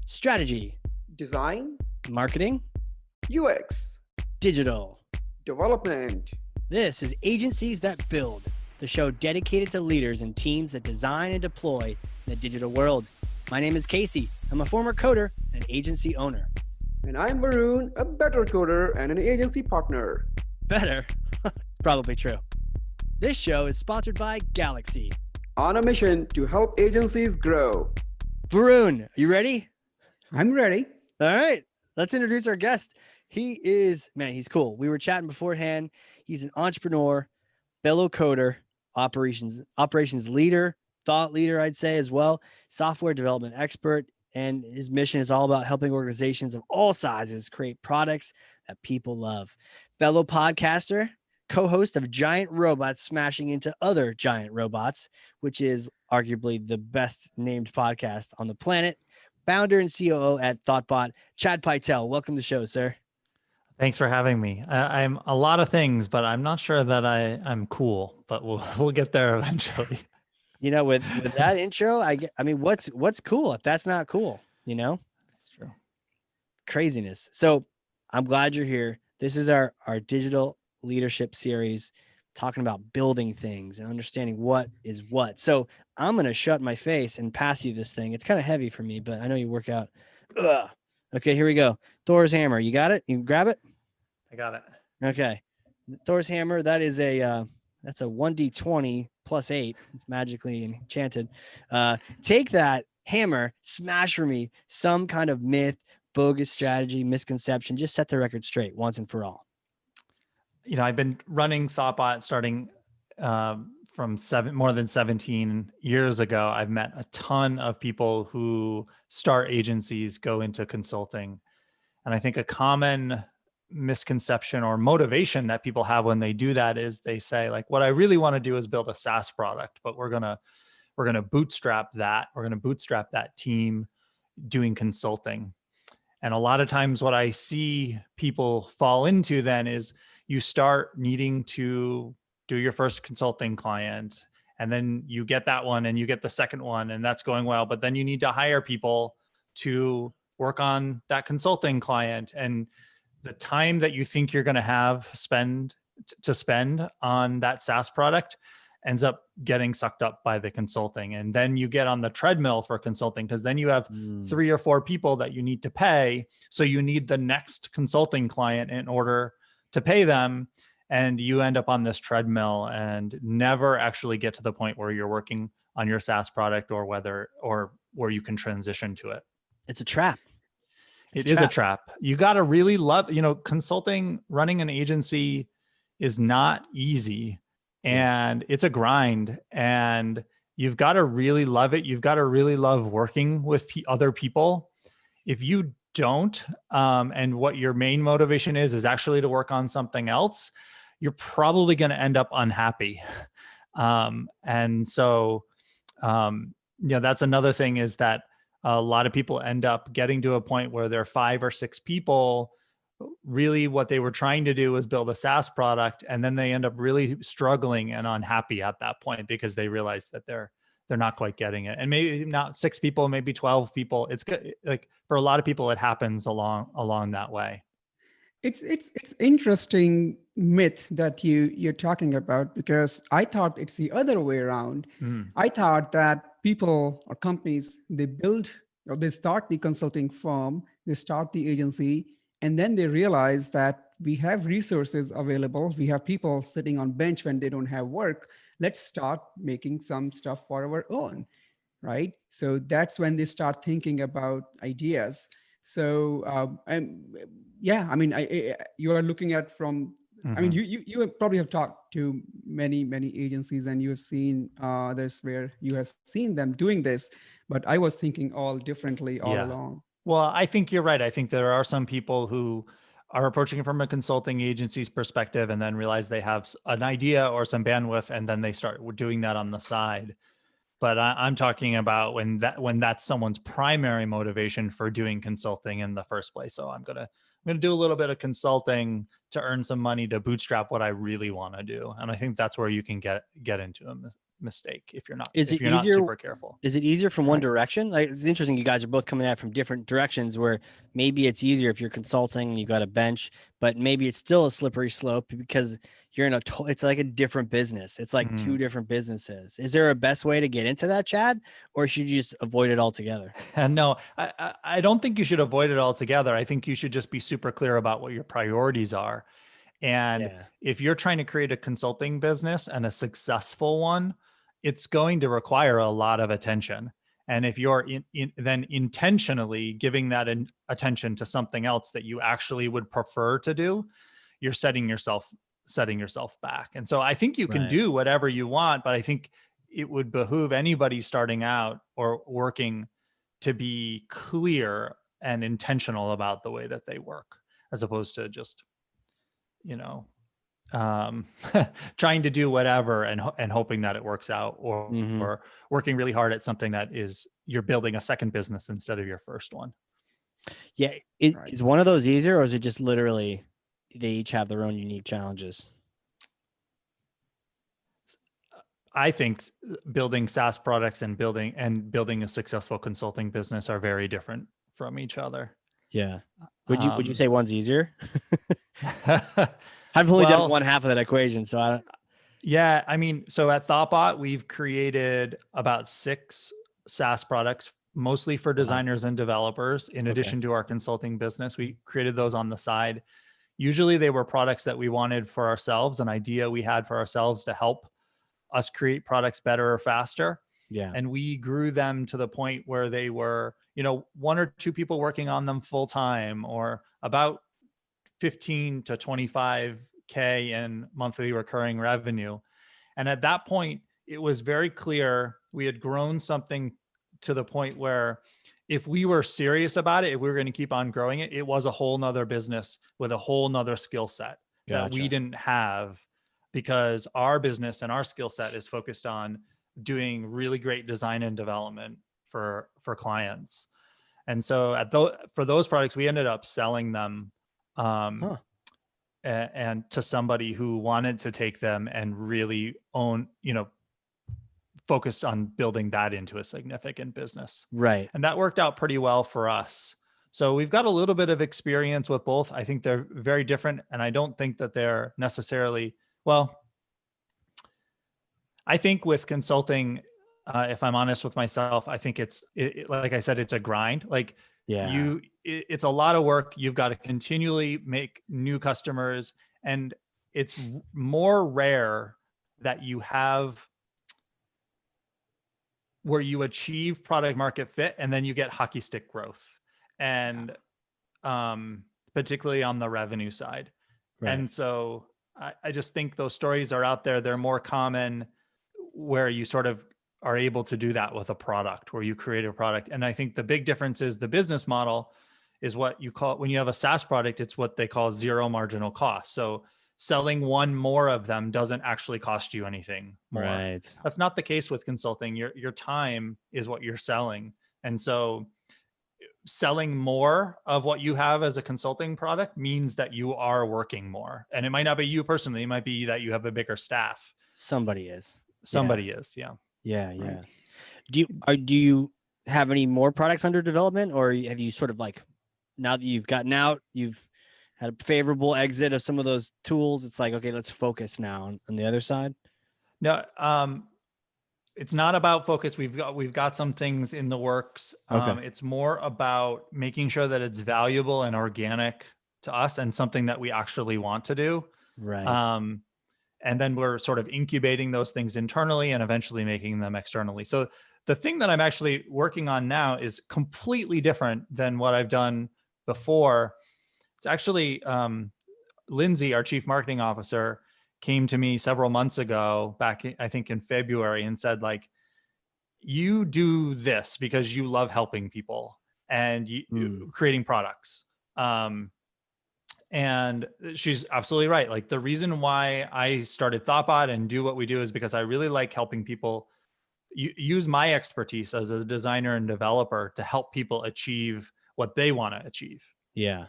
strategy, design, marketing, UX, digital. development. This is Agencies That Build, the show dedicated to leaders and teams that design and deploy in the digital world. My name is Casey. I'm a former coder and agency owner. And I'm Varun, a better coder and an agency partner. Better? It's probably true. This show is sponsored by Galaxy. On a mission to help agencies grow. Varun, you ready? I'm ready. All right, let's introduce our guest. He's cool. We were chatting beforehand. He's an entrepreneur, fellow coder, operations leader, thought leader, I'd say as well, software development expert. And his mission is all about helping organizations of all sizes create products that people love. Fellow podcaster, co-host of Giant Robots Smashing into Other Giant Robots, which is arguably the best named podcast on the planet. Founder and COO at thoughtbot, Chad Pytel. Welcome to the show, sir. Thanks for having me. I'm a lot of things, but I'm not sure that I'm cool, but we'll get there eventually. You know, with that intro, I mean, what's cool if that's not cool, you know? That's true. Craziness. So I'm glad you're here. This is our digital leadership series, talking about building things and understanding what is what. So I'm going to shut my face and pass you this thing. It's kind of heavy for me, but I know you work out. Ugh. Okay, here we go. Thor's hammer. You got it? You can grab it? I got it. Okay. Thor's hammer, that is that's a 1d20 plus 8. It's magically enchanted. Take that hammer, smash for me some kind of myth, bogus strategy, misconception. Just set the record straight once and for all. You know, I've been running thoughtbot starting from more than 17 years ago. I've met a ton of people who start agencies, go into consulting. And I think a common misconception or motivation that people have when they do that is they say, like, what I really want to do is build a SaaS product, but we're gonna bootstrap that. We're gonna bootstrap that team doing consulting. And a lot of times what I see people fall into then is you start needing to do your first consulting client, and then you get that one and you get the second one and that's going well, but then you need to hire people to work on that consulting client. And the time that you think you're going to have spend on that SaaS product ends up getting sucked up by the consulting. And then you get on the treadmill for consulting because then you have 3 or 4 people that you need to pay. So you need the next consulting client in order to pay them. And you end up on this treadmill and never actually get to the point where you're working on your SaaS product or where you can transition to it. It's a trap. It is a trap. You got to really love, consulting, running an agency is not easy and it's a grind, and you've got to really love it. You've got to really love working with other people. If you don't, and what your main motivation is actually to work on something else, you're probably going to end up unhappy. And so, that's another thing is that a lot of people end up getting to a point where there are 5 or 6 people. Really what they were trying to do was build a SaaS product, and then they end up really struggling and unhappy at that point because they realize that they're not quite getting it. And maybe not 6 people, maybe 12 people. It's like for a lot of people, it happens along that way. It's interesting myth that you're talking about, because I thought it's the other way around. I thought that people or companies, they start the consulting firm, they start the agency, and then they realize that we have resources available. We have people sitting on bench when they don't have work. Let's start making some stuff for our own, right? So that's when they start thinking about ideas. So, you are looking at from, I mean, you probably have talked to many agencies, and you have seen others where you have seen them doing this, but I was thinking all differently all along. Well, I think you're right. I think there are some people who are approaching it from a consulting agency's perspective and then realize they have an idea or some bandwidth, and then they start doing that on the side. But I'm talking about when that's someone's primary motivation for doing consulting in the first place. So I'm gonna do a little bit of consulting to earn some money to bootstrap what I really want to do, and I think that's where you can get into mistake if you're not Is it not easier? super careful. Is it easier from one Right. direction? Like, it's interesting. You guys are both coming at it from different directions where maybe it's easier if you're consulting and you got a bench, but maybe it's still a slippery slope because you're in it's like a different business. It's like two different businesses. Is there a best way to get into that, Chad? Or should you just avoid it altogether? And no, I don't think you should avoid it altogether. I think you should just be super clear about what your priorities are. And Yeah. if you're trying to create a consulting business and a successful one, it's going to require a lot of attention. And if you're then intentionally giving that attention to something else that you actually would prefer to do, you're setting yourself back. And so I think you can Right. do whatever you want, but I think it would behoove anybody starting out or working to be clear and intentional about the way that they work, as opposed to just, trying to do whatever and hoping that it works out, or working really hard at something that is, you're building a second business instead of your first one. Yeah. Is one of those easier, or is it just literally they each have their own unique challenges? I think building SaaS products and building a successful consulting business are very different from each other. Yeah. Would you say one's easier? I've only done one half of that equation, so I don't. Yeah, I mean, so at thoughtbot, we've created about 6 SaaS products, mostly for designers and developers. In addition to our consulting business, we created those on the side. Usually they were products that we wanted for ourselves, an idea we had for ourselves to help us create products better or faster. Yeah. And we grew them to the point where they were, 1 or 2 people working on them full time, or about 15 to 25K in monthly recurring revenue. And at that point, it was very clear we had grown something to the point where if we were serious about it, if we were going to keep on growing it, it was a whole nother business with a whole nother skill set that we didn't have, because our business and our skill set is focused on doing really great design and development for clients. And so for those products, we ended up selling them and to somebody who wanted to take them and really focused on building that into a significant business. Right. And that worked out pretty well for us. So we've got a little bit of experience with both. I think they're very different, and I don't think that they're necessarily, well, I think with consulting, if I'm honest with myself, I think it's like I said, it's a grind. Like, it's a lot of work. You've got to continually make new customers, and it's more rare that you have where you achieve product market fit and then you get hockey stick growth, and particularly on the revenue side. Right. And so I just think those stories are out there. They're more common where you sort of are able to do that with a product, where you create a product. And I think the big difference is the business model is what you call, when you have a SaaS product, it's what they call zero marginal cost. So selling one more of them doesn't actually cost you anything more. Right. That's not the case with consulting. Your time is what you're selling. And so selling more of what you have as a consulting product means that you are working more. And it might not be you personally. It might be that you have a bigger staff. Somebody is. Yeah. Yeah. Right. Do you have any more products under development, or have you sort of like, now that you've gotten out, you've had a favorable exit of some of those tools, it's like, okay, let's focus now on the other side? No, it's not about focus. We've got some things in the works. It's more about making sure that it's valuable and organic to us and something that we actually want to do. Right. And then we're sort of incubating those things internally and eventually making them externally. So the thing that I'm actually working on now is completely different than what I've done before. It's actually Lindsay, our chief marketing officer, came to me several months ago, back I think in February, and said, like, you do this because you love helping people and you creating products. And she's absolutely right. Like, the reason why I started thoughtbot and do what we do is because I really like helping people use my expertise as a designer and developer to help people achieve what they want to achieve. Yeah.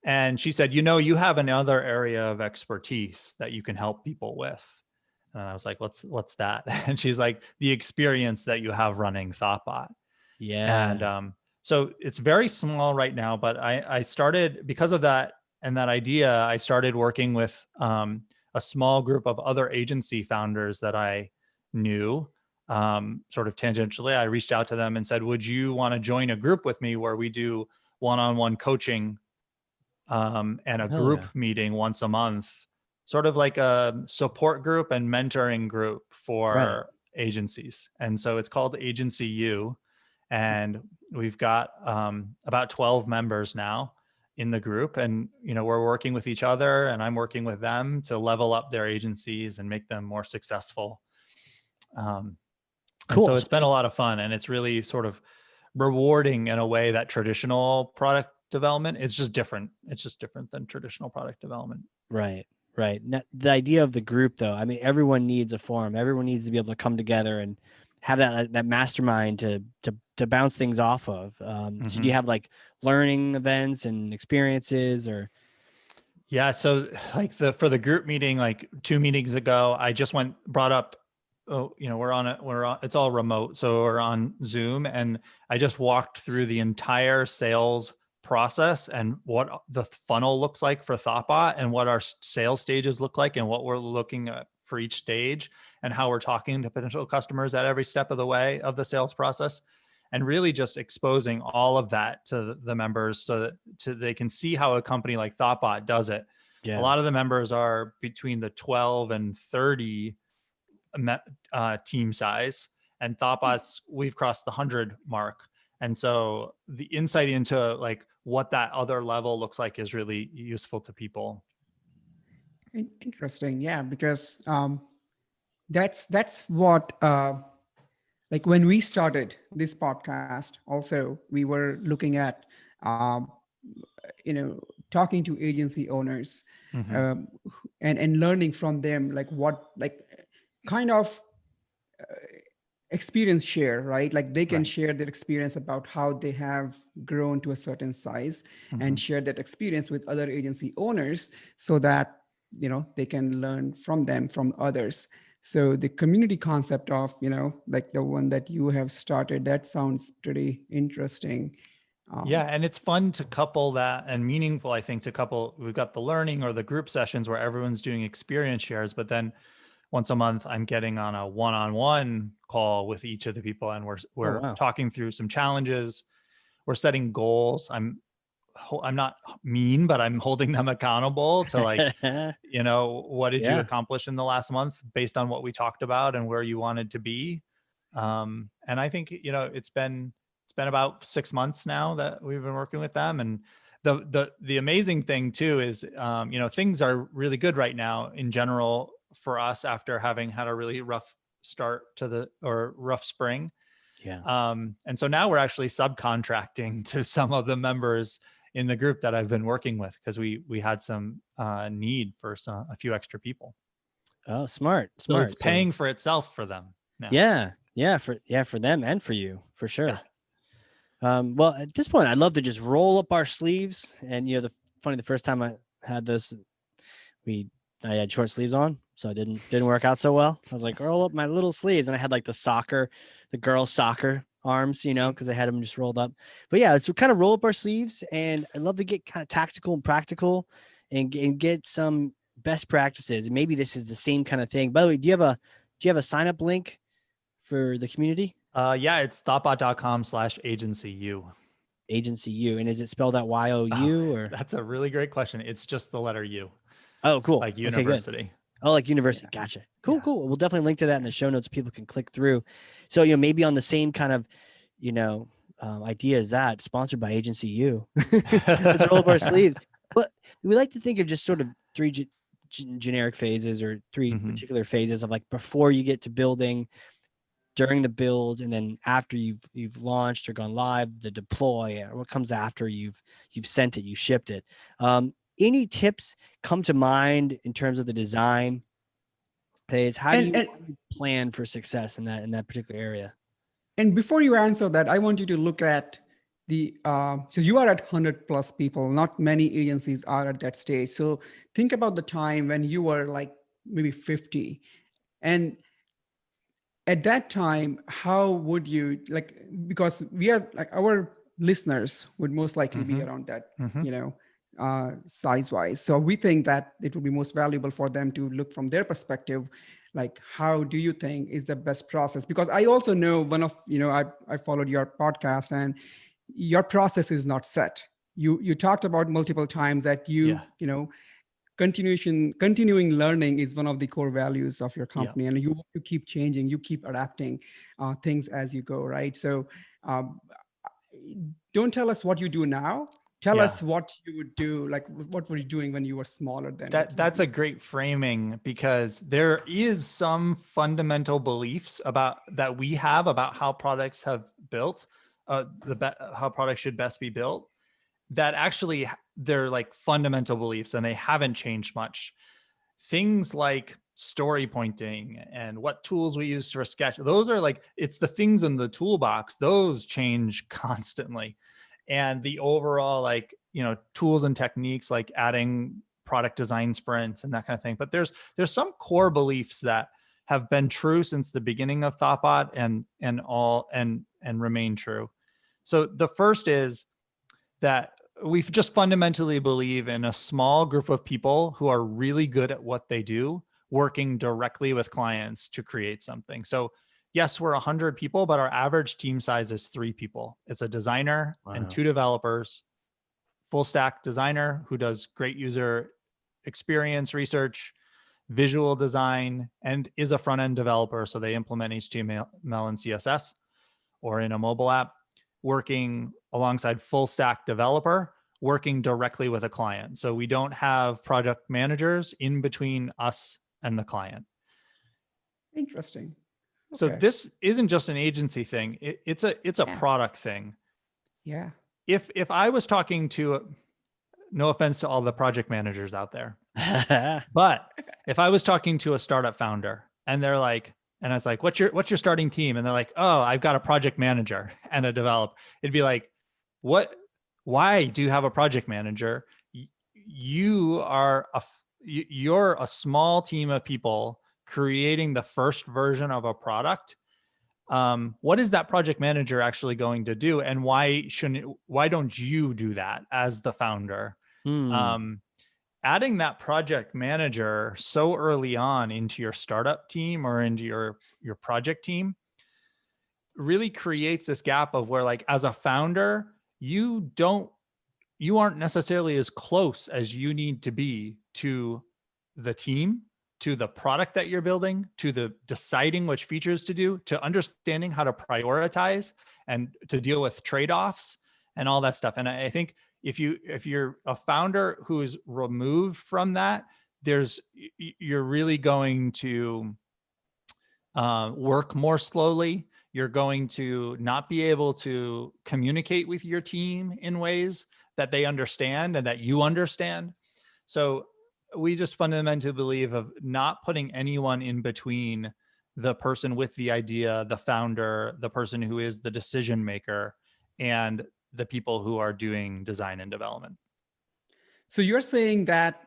And she said, you have another area of expertise that you can help people with. And I was like, what's that? And she's like, the experience that you have running thoughtbot. Yeah. And so it's very small right now, but I started, because of that and that idea, I started working with a small group of other agency founders that I knew, sort of tangentially. I reached out to them and said, would you want to join a group with me where we do one-on-one coaching and a Hell group yeah. meeting once a month, sort of like a support group and mentoring group for Right. agencies. And so it's called Agency U. And we've got about 12 members now in the group. And, we're working with each other, and I'm working with them to level up their agencies and make them more successful. And Cool. so it's been a lot of fun, and it's really sort of rewarding in a way that traditional product development is just different. It's just different than traditional product development. Right. Now, the idea of the group, though, I mean, everyone needs a forum. Everyone needs to be able to come together and have that mastermind to bounce things off of. So do you have like learning events and experiences, or? Yeah. So like for the group meeting, like 2 meetings ago, I just brought up, it's all remote. So we're on Zoom, and I just walked through the entire sales process and what the funnel looks like for thoughtbot, and what our sales stages look like, and what we're looking at for each stage, and how we're talking to potential customers at every step of the way of the sales process, and really just exposing all of that to the members so that they can see how a company like thoughtbot does it. Yeah. A lot of the members are between the 12 and 30 team size, and thoughtbots, we've crossed the 100 mark. And so the insight into like what that other level looks like is really useful to people. Interesting. Yeah, because that's what like when we started this podcast, also we were looking at talking to agency owners, and learning from them, like what kind of experience share, right? Like they can share their experience about how they have grown to a certain size, and share that experience with other agency owners, so that they can learn from them, from others. So the community concept of like the one that you have started, that sounds pretty interesting. Yeah, and it's fun to couple that, and meaningful, I think, to couple. We've got the learning or the group sessions where everyone's doing experience shares, but then once a month, I'm getting on a one-on-one call with each of the people, and we're talking through some challenges. We're setting goals. I'm not mean, but I'm holding them accountable to like, what did you accomplish in the last month based on what we talked about and where you wanted to be. And I think, it's been about 6 months now that we've been working with them. And the amazing thing too is, things are really good right now in general for us after having had a really rough start rough spring. Yeah. And so now we're actually subcontracting to some of the members in the group that I've been working with, because we had some need for a few extra people. Oh, smart. So it's paying for itself for them now. Yeah. For them and for you, for sure. Yeah. Well, at this point, I'd love to just roll up our sleeves. And the first time I had this, I had short sleeves on, so it didn't work out so well. I was like, roll up my little sleeves, and I had like the girls' soccer arms, because I had them just rolled up. But yeah, let's kind of roll up our sleeves, and I'd love to get kind of tactical and practical, and get some best practices. And maybe this is the same kind of thing. By the way, do you have a sign up link for the community? Yeah, it's thoughtbot.com/agency-u. Agency-u, and is it spelled out YOU or? That's a really great question. It's just the letter U. Oh, cool. Like university. Okay, oh, like university. Yeah. Gotcha. Cool. We'll definitely link to that in the show notes so people can click through. So, maybe on the same kind of, idea as that, sponsored by Agency-u. Let's roll up our sleeves. But we like to think of just sort of 3 generic phases, or 3 particular phases of like before you get to building, during the build, and then after you've launched or gone live, the deploy, or what comes after you've sent it, you shipped it. Any tips come to mind in terms of the design phase? How do you plan for success in that particular area? And before you answer that, I want you to look at so you are at 100+ people. Not many agencies are at that stage. So think about the time when you were like maybe 50, And at that time, how would you because we are like, our listeners would most likely be around that, size wise. So we think that it would be most valuable for them to look from their perspective, like, how do you think is the best process? Because I also know I followed your podcast, and your process is not set. You talked about multiple times that continuing learning is one of the core values of your company, and you keep changing, you keep adapting things as you go, right? So don't tell us what you do now. Tell us what you would do, like what were you doing when you were smaller than that's a great framing, because there is some fundamental beliefs that we have about how products have built, how products should best be built, that actually they're like fundamental beliefs and they haven't changed much. Things like story pointing and what tools we use for sketch, those are like, it's the things in the toolbox, those change constantly. And the overall, like, tools and techniques like adding product design sprints and that kind of thing. But there's some core beliefs that have been true since the beginning of thoughtbot and remain true. So the first is that we just fundamentally believe in a small group of people who are really good at what they do, working directly with clients to create something. So yes, we're 100 people, but our average team size is 3 people. It's a designer and 2 developers, full stack designer who does great user experience research, visual design, and is a front-end developer. So they implement HTML and CSS or in a mobile app, working alongside full stack developer, working directly with a client. So we don't have project managers in between us and the client. Interesting. Okay. So this isn't just an agency thing. It's a product thing. Yeah. If I was talking to, no offense to all the project managers out there, but if I was talking to a startup founder and they're like, and I was like, what's your starting team? And they're like, oh, I've got a project manager and a developer. It'd be like, why do you have a project manager? You're a small team of people creating the first version of a product. What is that project manager actually going to do? And why don't you do that as the founder? Adding that project manager so early on into your startup team or into your project team really creates this gap of where, like, as a founder, you aren't necessarily as close as you need to be to the team, to the product that you're building, to the deciding which features to do, to understanding how to prioritize and to deal with trade-offs and all that stuff. And I think if you're a founder who is removed from that, you're really going to work more slowly. You're going to not be able to communicate with your team in ways that they understand and that you understand. So we just fundamentally believe of not putting anyone in between the person with the idea, the founder, the person who is the decision maker, and the people who are doing design and development. So you're saying that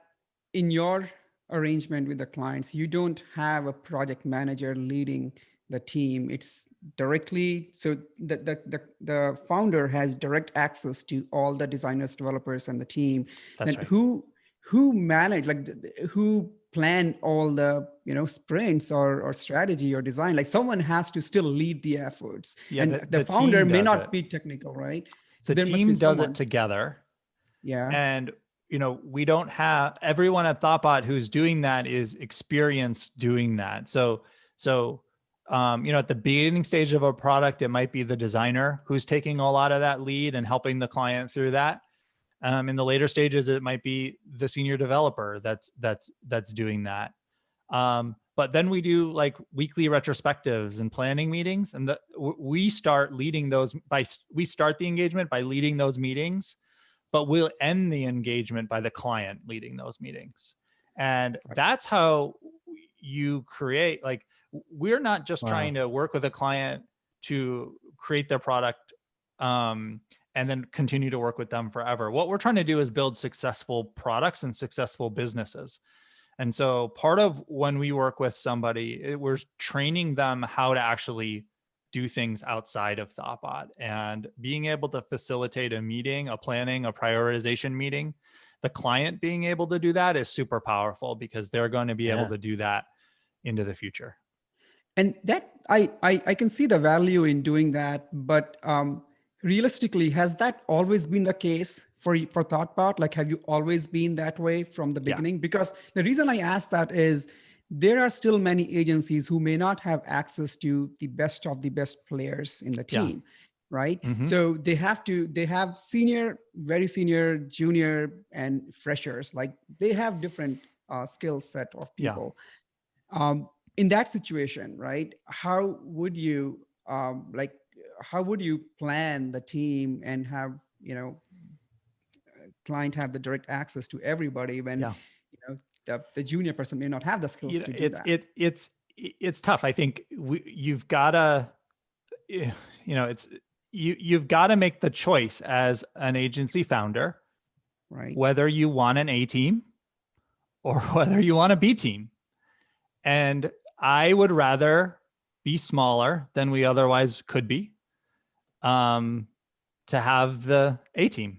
in your arrangement with the clients, you don't have a project manager leading the team. It's directly, so the founder has direct access to all the designers, developers, and the team. That's then right. who manage, like, who plan all the sprints or strategy or design? Like, someone has to still lead the efforts. Yeah, and the founder may not be technical, right? So the team does it together. Yeah. And we don't have everyone at thoughtbot who's doing that is experienced doing that. So at the beginning stage of a product, it might be the designer who's taking a lot of that lead and helping the client through that. In the later stages, it might be the senior developer that's doing that. But then we do like weekly retrospectives and planning meetings, and we start leading those we start the engagement by leading those meetings, but we'll end the engagement by the client leading those meetings. And that's how you create, like, we're not just trying to work with a client to create their product and then continue to work with them forever. What we're trying to do is build successful products and successful businesses. And so part of when we work with somebody, we're training them how to actually do things outside of thoughtbot, and being able to facilitate a meeting, a planning, a prioritization meeting. The client being able to do that is super powerful, because they're going to be able to do that into the future. And that I can see the value in doing that, but realistically, has that always been the case for thoughtbot? Like, have you always been that way from the beginning? Because the reason I ask that is there are still many agencies who may not have access to the best of the best players in the team, right? So they have senior, very senior, junior, and freshers. Like, they have different skill set of people. In that situation, right? How would you plan the team and have, client have the direct access to everybody when the junior person may not have the skills to do that? It's tough. I think you've got to, you've got to make the choice as an agency founder, right? Whether you want an A team or whether you want a B team. And I would rather be smaller than we otherwise could be, to have the A team.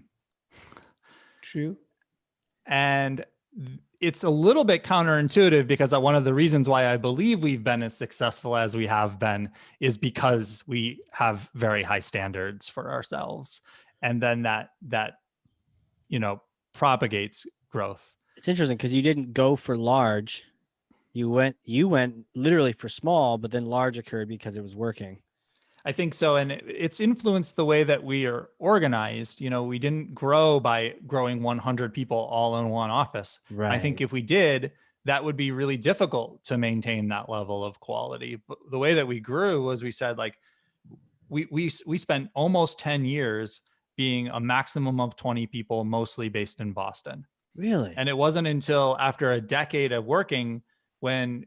True. And it's a little bit counterintuitive, because one of the reasons why I believe we've been as successful as we have been is because we have very high standards for ourselves. And then that propagates growth. It's interesting because you didn't go for large. You went literally for small, but then large occurred because it was working. I think so. And it's influenced the way that we are organized. We didn't grow by growing 100 people all in one office. Right. I think if we did, that would be really difficult to maintain that level of quality. But the way that we grew was, we said, like, we spent almost 10 years being a maximum of 20 people, mostly based in Boston. Really? And it wasn't until after a decade of working when,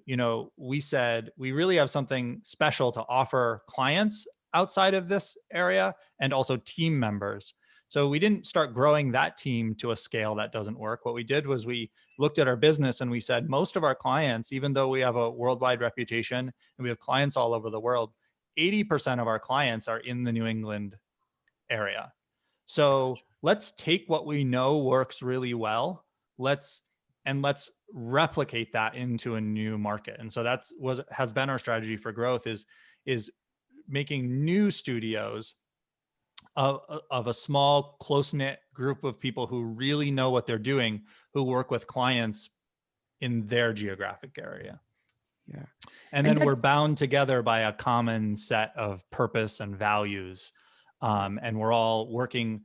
we said, we really have something special to offer clients outside of this area, and also team members. So we didn't start growing that team to a scale that doesn't work. What we did was we looked at our business and we said, most of our clients, even though we have a worldwide reputation and we have clients all over the world, 80% of our clients are in the New England area. So let's take what we know works really well. Let's replicate that into a new market. And so has been our strategy for growth, is making new studios of a small, close-knit group of people who really know what they're doing, who work with clients in their geographic area. Yeah. And then we're bound together by a common set of purpose and values. And we're all working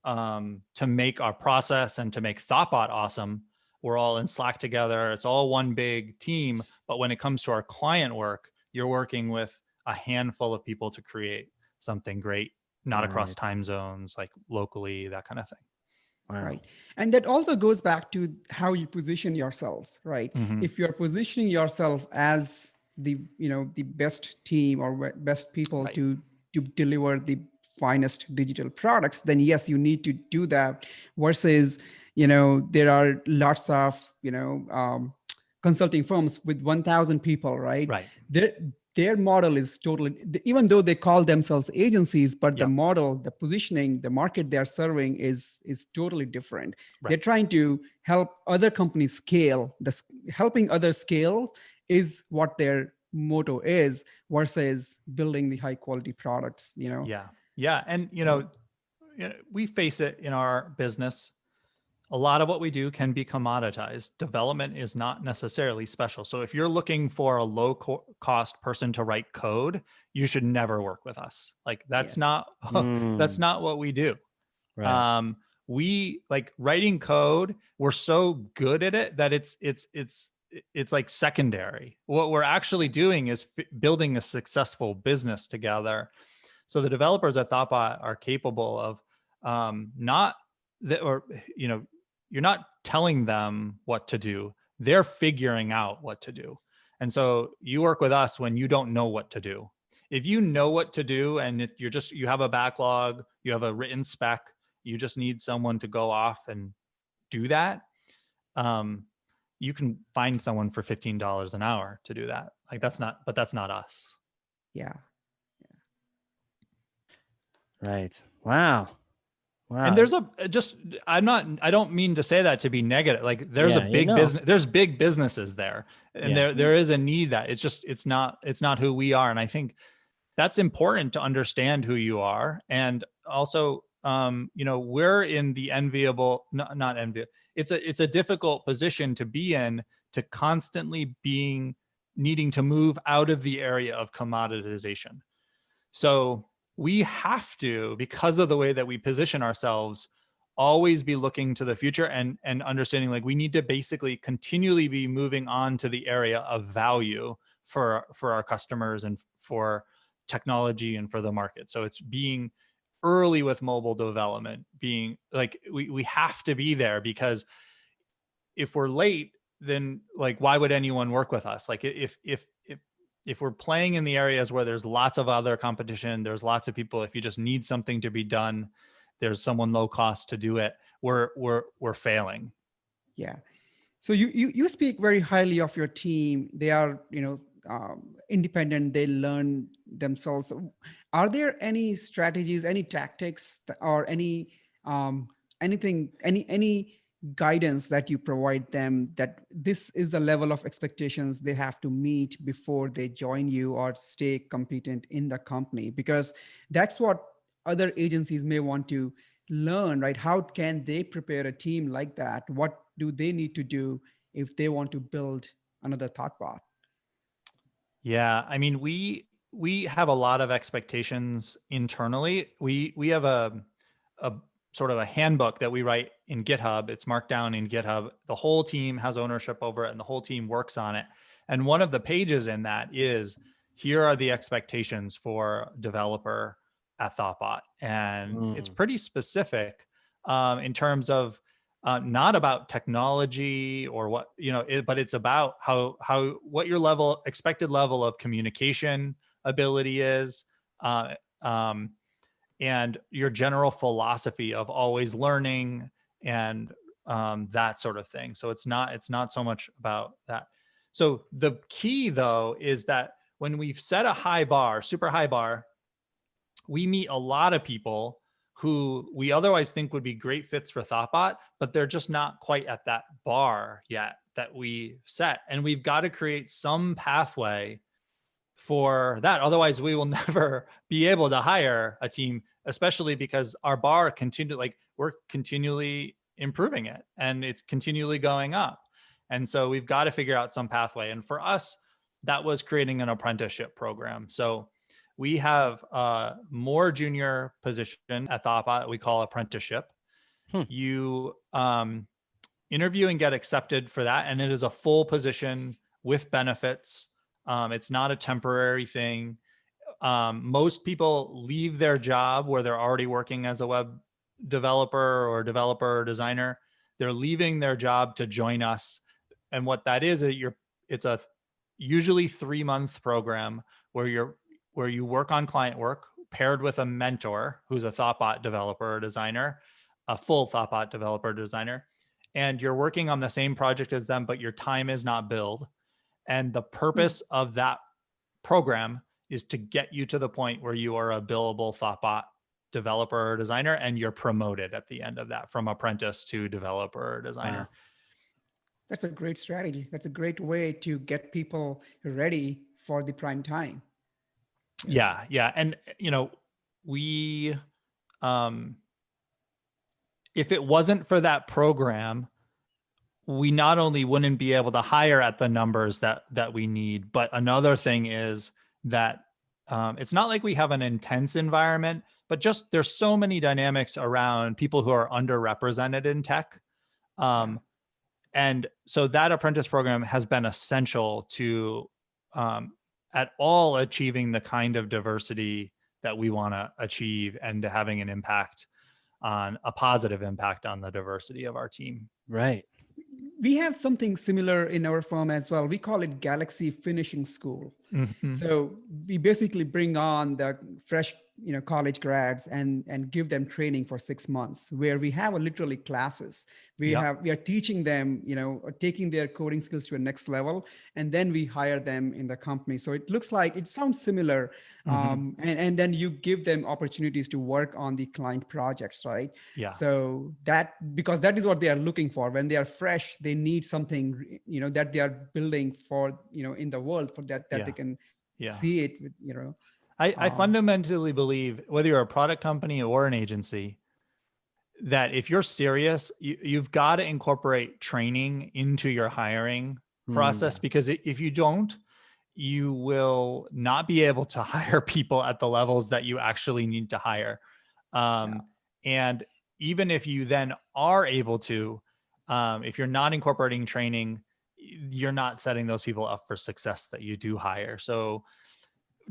to make our process and to make thoughtbot awesome. We're all in Slack together. It's all one big team. But when it comes to our client work, you're working with a handful of people to create something great, not across time zones, like locally, that kind of thing. Wow. Right. And that also goes back to how you position yourselves, right? If you're positioning yourself as the best team or best people to deliver the finest digital products, then yes, you need to do that. Versus, there are lots of, consulting firms with 1,000 people, right? Right. Their model is totally, even though they call themselves agencies, but the model, the positioning, the market they're serving is totally different. Right. They're trying to help other companies scale. Helping others scale is what their motto is, versus building the high quality products, Yeah. And, we face it in our business. A lot of what we do can be commoditized. Development is not necessarily special. So if you're looking for a low cost person to write code, you should never work with us. Like that's not what we do. Right. We like writing code. We're so good at it that it's like secondary. What we're actually doing is building a successful business together. So the developers at thoughtbot are capable of you're not telling them what to do. They're figuring out what to do. And so you work with us when you don't know what to do. If you know what to do and you have a backlog, you have a written spec, you just need someone to go off and do that. you can find someone for $15 an hour to do that. Like that's not us. Yeah. Right. Wow. And there's I don't mean to say that to be negative. Like there's a big business, there's big businesses there, and there is a need that it's not who we are. And I think that's important to understand who you are. And also, we're in the enviable, not enviable. It's a difficult position to be in, to constantly needing to move out of the area of commoditization. So we have to, because of the way that we position ourselves, always be looking to the future and understanding like we need to basically continually be moving on to the area of value for our customers and for technology and for the market. So it's being early with mobile development, being like we have to be there, because if we're late, then like why would anyone work with us? Like if we're playing in the areas where there's lots of other competition, there's lots of people, if you just need something to be done, there's someone low cost to do it, we're failing. Yeah. So you speak very highly of your team. They are, independent, they learn themselves. Are there any strategies, any tactics, or any guidance that you provide them that this is the level of expectations they have to meet before they join you or stay competent in the company? Because that's what other agencies may want to learn, right? How can they prepare a team like that? What do they need to do if they want to build another thoughtbot? Yeah, I mean, we have a lot of expectations internally. We have a sort of a handbook that we write in GitHub. It's marked down in GitHub. The whole team has ownership over it and the whole team works on it. And one of the pages in that is, here are the expectations for developer at thoughtbot. And it's pretty specific in terms of not about technology or what, but it's about what your expected level of communication ability is, and your general philosophy of always learning and that sort of thing. So it's not so much about that. So the key though is that when we've set a high bar, super high bar, we meet a lot of people who we otherwise think would be great fits for thoughtbot, but they're just not quite at that bar yet that we set. And we've got to create some pathway for that. Otherwise, we will never be able to hire a team, especially because our bar we're continually improving it and it's continually going up. And so we've got to figure out some pathway. And for us, that was creating an apprenticeship program. So we have a more junior position at thoughtbot that we call apprenticeship. You interview and get accepted for that. And it is a full position with benefits. It's not a temporary thing. Most people leave their job where they're already working as a web developer or developer or designer. They're leaving their job to join us. And what that is, it's a usually 3-month program where you work on client work paired with a mentor who's a thoughtbot developer or designer, a full thoughtbot developer or designer. And you're working on the same project as them, but your time is not billed. And the purpose of that program is to get you to the point where you are a billable thoughtbot developer or designer, and you're promoted at the end of that from apprentice to developer or designer. Wow. That's a great strategy. That's a great way to get people ready for the prime time. Yeah. And, we, if it wasn't for that program, we not only wouldn't be able to hire at the numbers that we need, but another thing is that it's not like we have an intense environment, but just there's so many dynamics around people who are underrepresented in tech. And so that apprentice program has been essential to at all achieving the kind of diversity that we want to achieve and to having an impact on a positive impact on the diversity of our team. Right. We have something similar in our firm as well. We call it Galaxy Finishing School. Mm-hmm. So we basically bring on the fresh college grads and give them training for 6 months, where we have literally classes. We are teaching them, taking their coding skills to a next level, and then we hire them in the company. So it sounds similar. And then you give them opportunities to work on the client projects, right? Yeah. So because that is what they are looking for when they are fresh. They need something, that they are building for, in the world, for that they can see it with, I fundamentally believe, whether you're a product company or an agency, that if you're serious, you've got to incorporate training into your hiring process, because if you don't, you will not be able to hire people at the levels that you actually need to hire. And even if you then are able to, if you're not incorporating training, you're not setting those people up for success that you do hire. So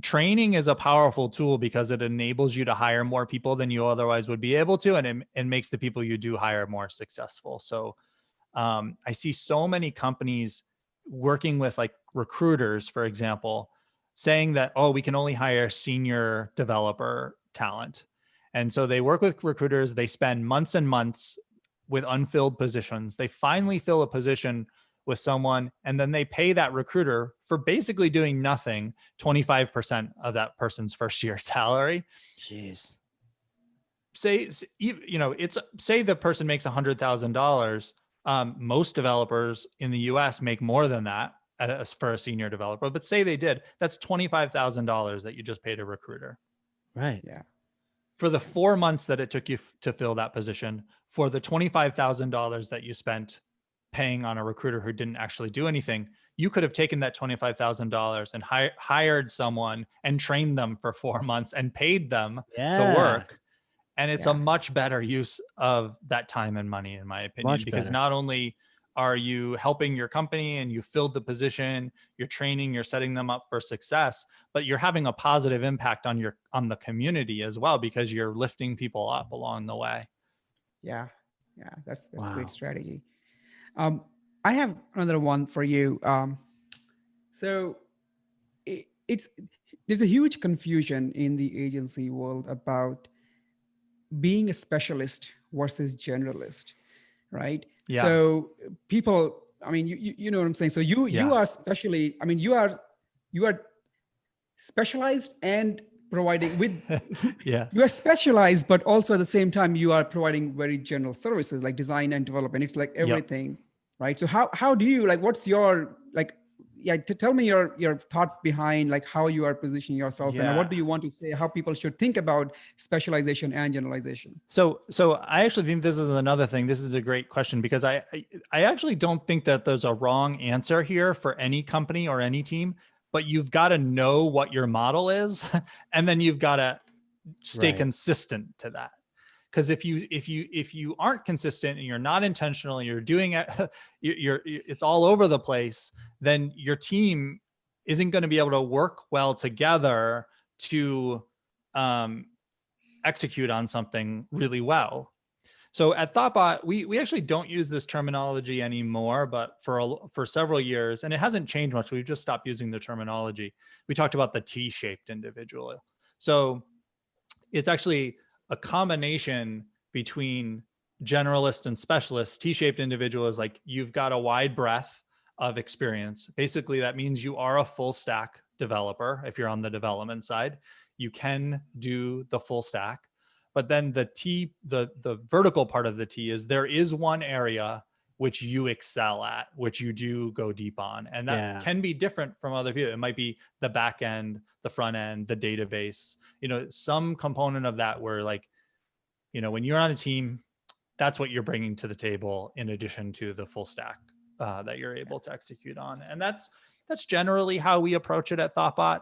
training is a powerful tool because it enables you to hire more people than you otherwise would be able to, and it makes the people you do hire more successful. So I see so many companies working with like recruiters, for example, saying that, oh, we can only hire senior developer talent. And so they work with recruiters, they spend months and months with unfilled positions. They finally fill a position with someone, and then they pay that recruiter for basically doing nothing, 25% of that person's first year salary. Jeez. Say, say the person makes $100,000. Most developers in the US make more than that for a senior developer, but say they did, that's $25,000 that you just paid a recruiter. Right. Yeah. For the 4 months that it took you to fill that position, for the $25,000 that you spent paying on a recruiter who didn't actually do anything, you could have taken that $25,000 and hired someone and trained them for 4 months and paid them to work. And it's a much better use of that time and money, in my opinion, because not only are you helping your company and you filled the position, you're training, you're setting them up for success, but you're having a positive impact on the community as well, because you're lifting people up along the way. Yeah. That's a great strategy. I have another one for you. So there's a huge confusion in the agency world about being a specialist versus generalist, right? Yeah. So people, I mean, you know what I'm saying? So you are specially, I mean, you are specialized and providing with, you are specialized, but also at the same time, you are providing very general services like design and development. It's like everything, right? So how do you, like, what's your, like, tell me your thought behind like how you are positioning yourself and what do you want to say, how people should think about specialization and generalization? So I actually think this is another thing. This is a great question, because I actually don't think that there's a wrong answer here for any company or any team, but you've got to know what your model is, and then you've got to stay consistent to that. Because if you aren't consistent and you're not intentional, and you're doing it, it's all over the place, then your team isn't going to be able to work well together to execute on something really well. So at thoughtbot, we actually don't use this terminology anymore, but for several years, and it hasn't changed much. We've just stopped using the terminology. We talked about the T-shaped individual. So it's actually a combination between generalist and specialist. T-shaped individual is like, you've got a wide breadth of experience. Basically, that means you are a full stack developer. If you're on the development side, you can do the full stack. But then the vertical part of the T is there is one area which you excel at, which you do go deep on. And that can be different from other people. It might be the back end, the front end, the database, some component of that where, like, when you're on a team, that's what you're bringing to the table in addition to the full stack that you're able to execute on. And that's generally how we approach it at thoughtbot.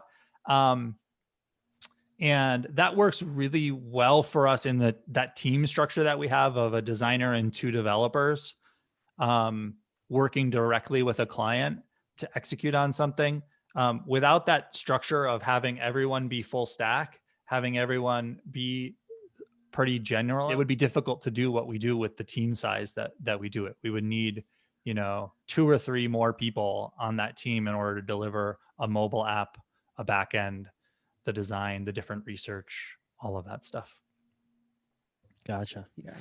And that works really well for us in that team structure that we have of a designer and 2 developers working directly with a client to execute on something. Without that structure of having everyone be full stack, having everyone be pretty general, it would be difficult to do what we do with the team size that we do it. We would need, 2 or 3 more people on that team in order to deliver a mobile app, a back end, the design, the different research, all of that stuff. Gotcha. Yeah.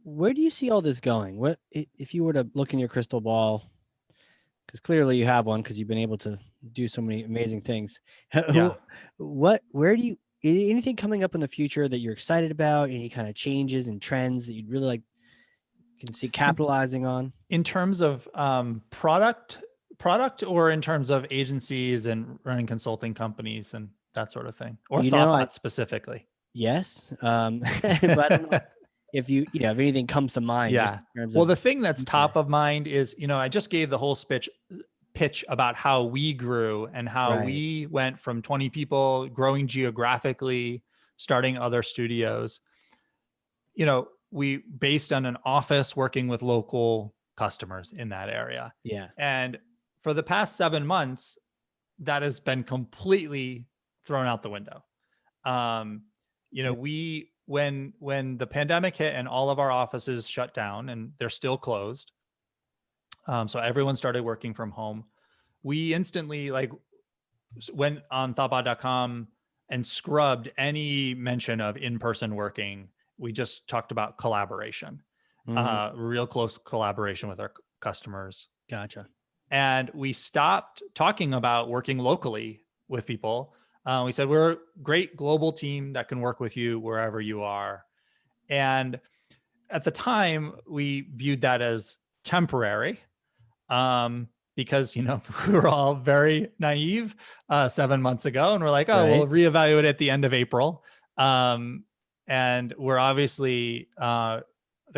Where do you see all this going? What if you were to look in your crystal ball? Because clearly you have one, because you've been able to do so many amazing things. Yeah. Where do you, anything coming up in the future that you're excited about? Any kind of changes and trends that you'd really like can see capitalizing on? In terms of product, or in terms of agencies and running consulting companies and that sort of thing, or thoughtbot specifically? Yes. But I don't know if if anything comes to mind. Yeah. Just in terms Well, of the thing that's future. top of mind is, I just gave the whole pitch about how we grew and how Right. we went from 20 people growing geographically, starting other studios. We based on an office working with local customers in that area. Yeah. And for the past 7 months, that has been completely thrown out the window. When the pandemic hit and all of our offices shut down, and they're still closed, so everyone started working from home, we instantly went on thoughtbot.com and scrubbed any mention of in-person working. We just talked about collaboration, real close collaboration with our customers. Gotcha. And we stopped talking about working locally with people. We said, we're a great global team that can work with you wherever you are. And at the time, we viewed that as temporary, because, we were all very naive 7 months ago. And we're like, oh, we'll reevaluate at the end of April. And we're obviously, the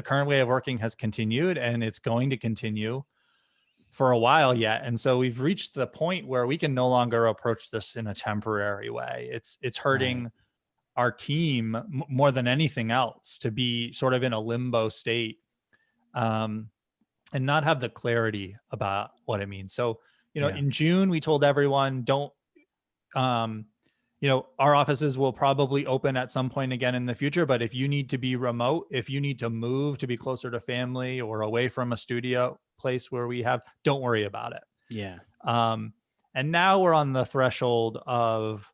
current way of working has continued, and it's going to continue for a while yet. And so we've reached the point where we can no longer approach this in a temporary way. It's hurting our team more than anything else to be sort of in a limbo state, and not have the clarity about what it means. So, in June, we told everyone, our offices will probably open at some point again in the future, but if you need to be remote, if you need to move to be closer to family or away from a studio place where we have, don't worry about it. Yeah. And now we're on the threshold of,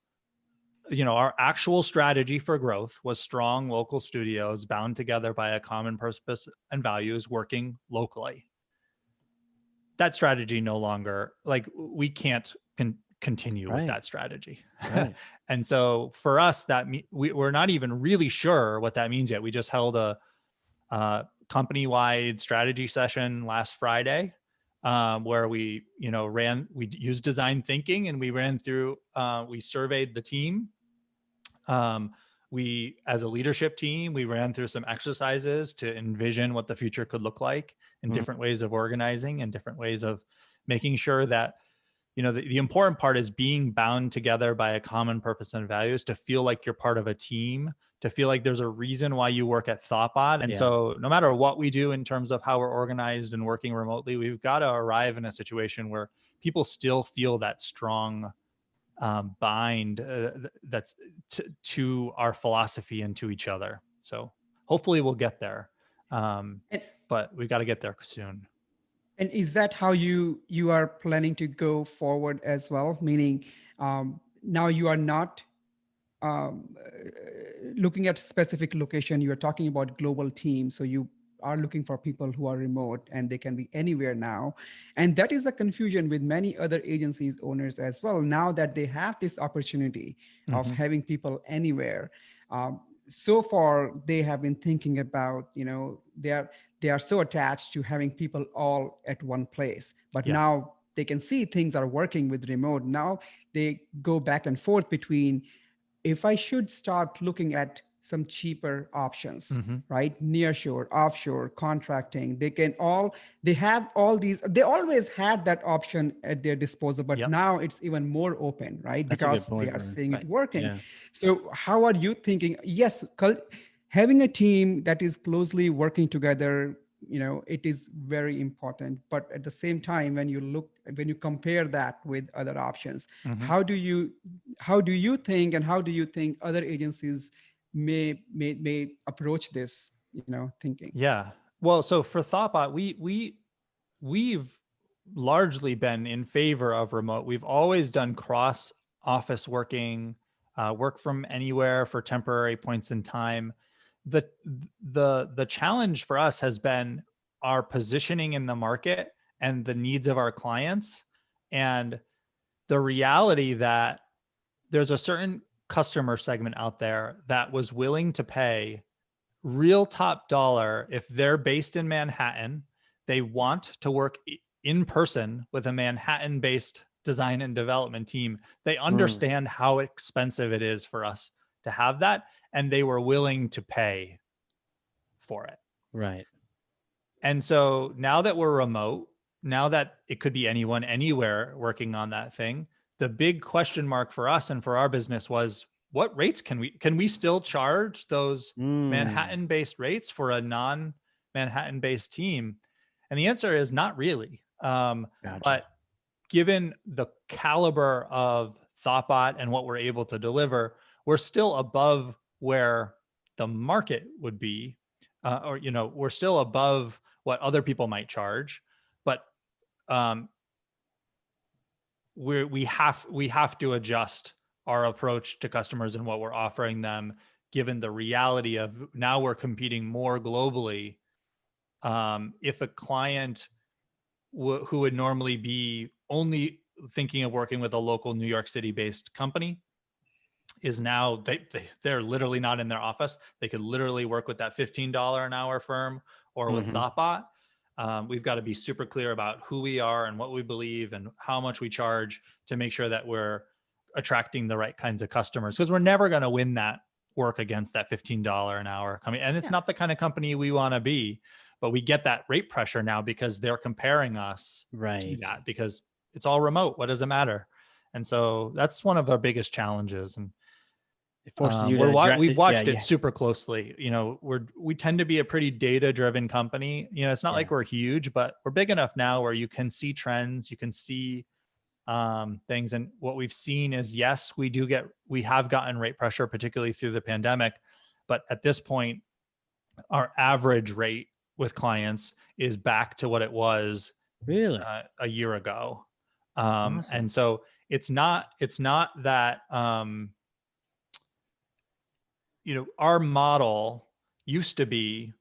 our actual strategy for growth was strong local studios bound together by a common purpose and values, working locally. That strategy no longer, we can't continue with that strategy. Right. And so for us, we're not even really sure what that means yet. We just held a company-wide strategy session last Friday, where we used design thinking, and we ran through, we surveyed the team. We, as a leadership team, we ran through some exercises to envision what the future could look like, and different ways of organizing and different ways of making sure that, the important part is being bound together by a common purpose and values, to feel like you're part of a team, to feel like there's a reason why you work at thoughtbot. And so no matter what we do in terms of how we're organized and working remotely, we've got to arrive in a situation where people still feel that strong bind that's to our philosophy and to each other. So hopefully we'll get there, but we've got to get there soon. And is that how you are planning to go forward as well? Meaning, now you are not looking at specific location. You are talking about global teams. So you are looking for people who are remote, and they can be anywhere now. And that is a confusion with many other agencies owners as well. Now that they have this opportunity of having people anywhere, so far they have been thinking about, they are so attached to having people all at one place, but now they can see things are working with remote. Now they go back and forth between, if I should start looking at some cheaper options, right? Nearshore, offshore, contracting. They have all these, they always had that option at their disposal, but now it's even more open, right? That's because point, they are Varun. seeing it working. Yeah. So how are you thinking? Yes, having a team that is closely working together, it is very important. But at the same time, when you compare that with other options, how do you think, and how do you think other agencies may approach this, thinking? Yeah. Well, so for thoughtbot, we've largely been in favor of remote. We've always done cross office working. work from anywhere for temporary points in time. The challenge for us has been our positioning in the market and the needs of our clients, and the reality that there's a certain customer segment out there that was willing to pay real top dollar if they're based in Manhattan. They want to work in person with a Manhattan-based design and development team. They understand how expensive it is for us to have that, and they were willing to pay for it. Right. And so now that we're remote, now that it could be anyone, anywhere working on that thing, the big question mark for us and for our business was, what rates can we still charge those Manhattan-based rates for a non-Manhattan-based team? And the answer is not really. But given the caliber of thoughtbot and what we're able to deliver, we're still above where the market would be, or we're still above what other people might charge. But we have to adjust our approach to customers and what we're offering them, given the reality of now we're competing more globally. If a client who would normally be only thinking of working with a local New York City based company is now, they're literally not in their office. They could literally work with that $15 an hour firm or with thoughtbot. We've got to be super clear about who we are and what we believe and how much we charge to make sure that we're attracting the right kinds of customers, because we're never going to win that work against that $15 an hour company. And it's not the kind of company we want to be, but we get that rate pressure now because they're comparing us to that, because it's all remote. What does it matter? And so that's one of our biggest challenges. And it forces you we've watched it super closely. We tend to be a pretty data-driven company. It's not like we're huge, but we're big enough now where you can see trends, you can see things. And what we've seen is, yes, we have gotten rate pressure, particularly through the pandemic. But at this point, our average rate with clients is back to what it was really a year ago. Awesome. And so it's not that, our model used to be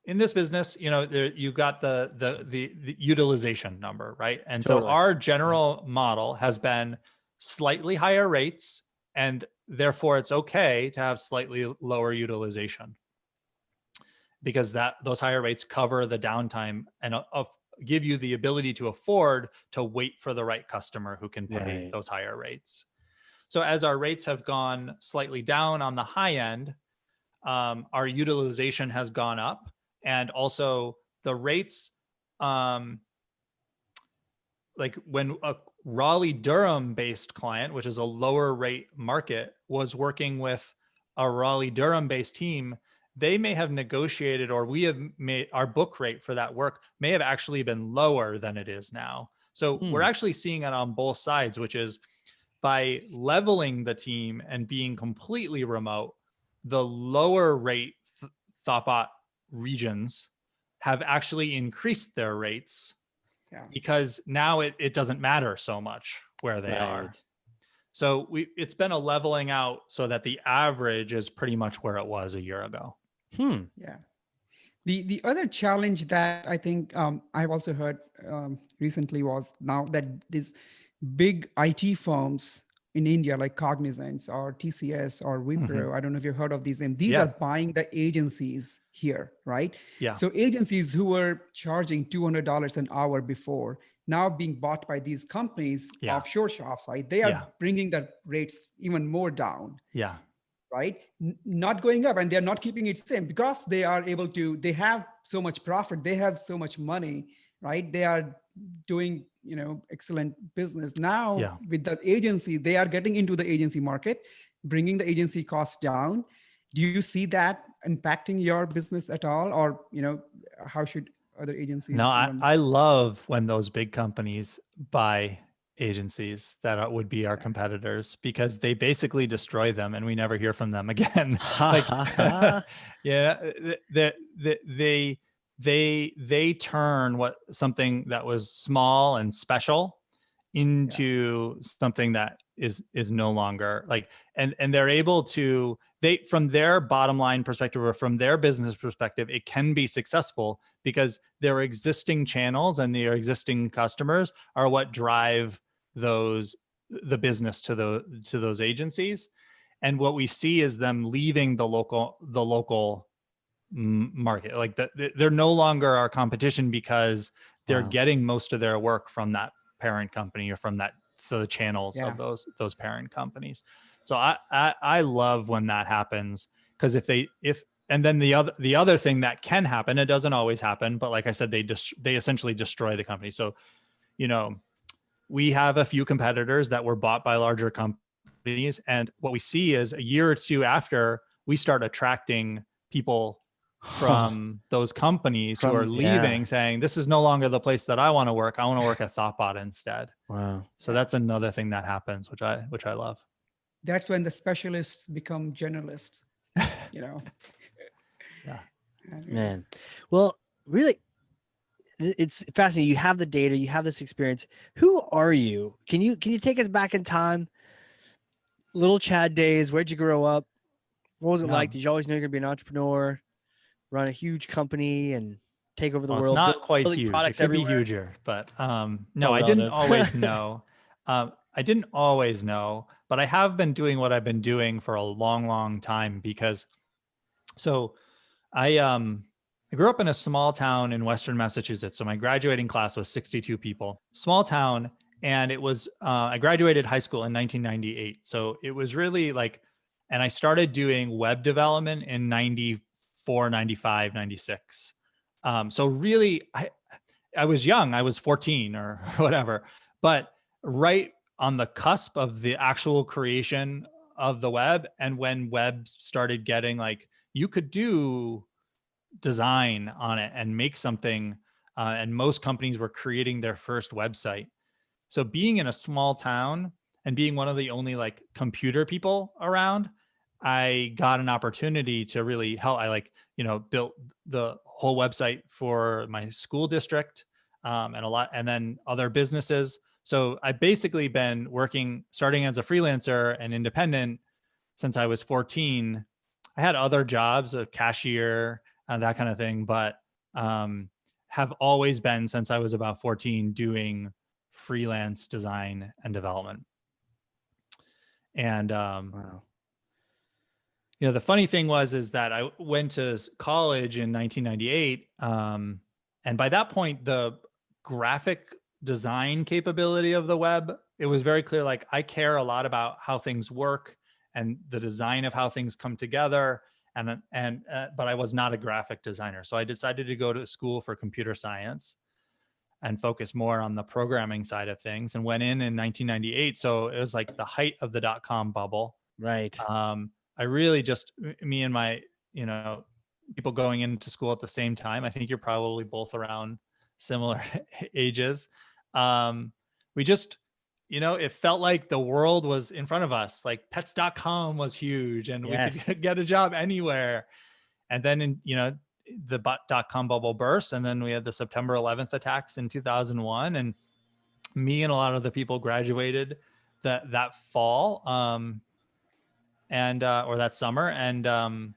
in this business, you've got the utilization number, right? And so our general model has been slightly higher rates, and therefore it's okay to have slightly lower utilization, because those higher rates cover the downtime and give you the ability to afford to wait for the right customer who can pay those higher rates. So as our rates have gone slightly down on the high end, our utilization has gone up, and also the rates, like when a Raleigh-Durham based client, which is a lower rate market, was working with a Raleigh-Durham based team, they may have negotiated, or we have made our book rate for that work may have actually been lower than it is now. So we're actually seeing it on both sides, which is by leveling the team and being completely remote, the lower rate thoughtbot regions have actually increased their rates because now it doesn't matter so much where they are. So it's been a leveling out so that the average is pretty much where it was a year ago. Yeah. The other challenge that I think I've also heard recently was now that these big IT firms in India, like Cognizant or TCS or Wipro, I don't know if you've heard of these names. These are buying the agencies here, right? Yeah. So agencies who were charging $200 an hour before, now being bought by these companies, offshore shops, right? They are bringing the rates even more down. Yeah. Right? Not going up, and they're not keeping it same because they are able to, they have so much profit, they have so much money, right? They are doing, excellent business. Now with the agency, they are getting into the agency market, bringing the agency costs down. Do you see that impacting your business at all? Or, how should other agencies? No, I love when those big companies buy agencies that would be our competitors, because they basically destroy them and we never hear from them again. They turn something that was small and special into something that is no longer like, and they're able to, from their bottom line perspective or from their business perspective, it can be successful because their existing channels and their existing customers are what drive the business to those agencies. And what we see is them leaving the local market. Like they're no longer our competition because they're getting most of their work from that parent company or from the channels of those parent companies. So I love when that happens, because and then the other thing that can happen, it doesn't always happen, but like I said, they essentially destroy the company. So, we have a few competitors that were bought by larger companies, and what we see is a year or two after, we start attracting people from those companies who are leaving, saying, this is no longer the place that I want to work. I want to work at thoughtbot instead. Wow. So that's another thing that happens, which I love. That's when the specialists become generalists, Yeah. Man. Well, really, it's fascinating. You have the data, you have this experience. Who are you? Can you take us back in time? Little Chad days. Where'd you grow up? What was it like? Did you always know you're gonna be an entrepreneur, run a huge company, and take over the world? It's not quite huge. It could everywhere? be huger, but no, I didn't always know. I didn't always know, but I have been doing what I've been doing for a long, long time, because I grew up in a small town in Western Massachusetts. So my graduating class was 62 people, small town. And it was, I graduated high school in 1998. So it was really like, and I started doing web development in 94, 95, 96. So really, I was young, I was 14 or whatever, but right on the cusp of the actual creation of the web. And when web started getting like, you could do design on it and make something, and most companies were creating their first website. So being in a small town and being one of the only like computer people around, I got an opportunity to really help. I built the whole website for my school district, and then other businesses. So I've basically been starting as a freelancer and independent since I was 14. I had other jobs, a cashier, that kind of thing, but have always been, since I was about 14, doing freelance design and development. And wow. The funny thing is that I went to college in 1998, and by that point, the graphic design capability of the web, it was very clear, like, I care a lot about how things work and the design of how things come together. But I was not a graphic designer. So I decided to go to school for computer science and focus more on the programming side of things, and went in 1998. So it was like the height of the .com bubble. Right. I really just, me and my, people going into school at the same time. I think you're probably both around similar ages. We just, it felt like the world was in front of us. Like pets.com was huge, and we could get a job anywhere. And then, the .com bubble burst, and then we had the September 11th attacks in 2001. And me and a lot of the people graduated that fall, or that summer. And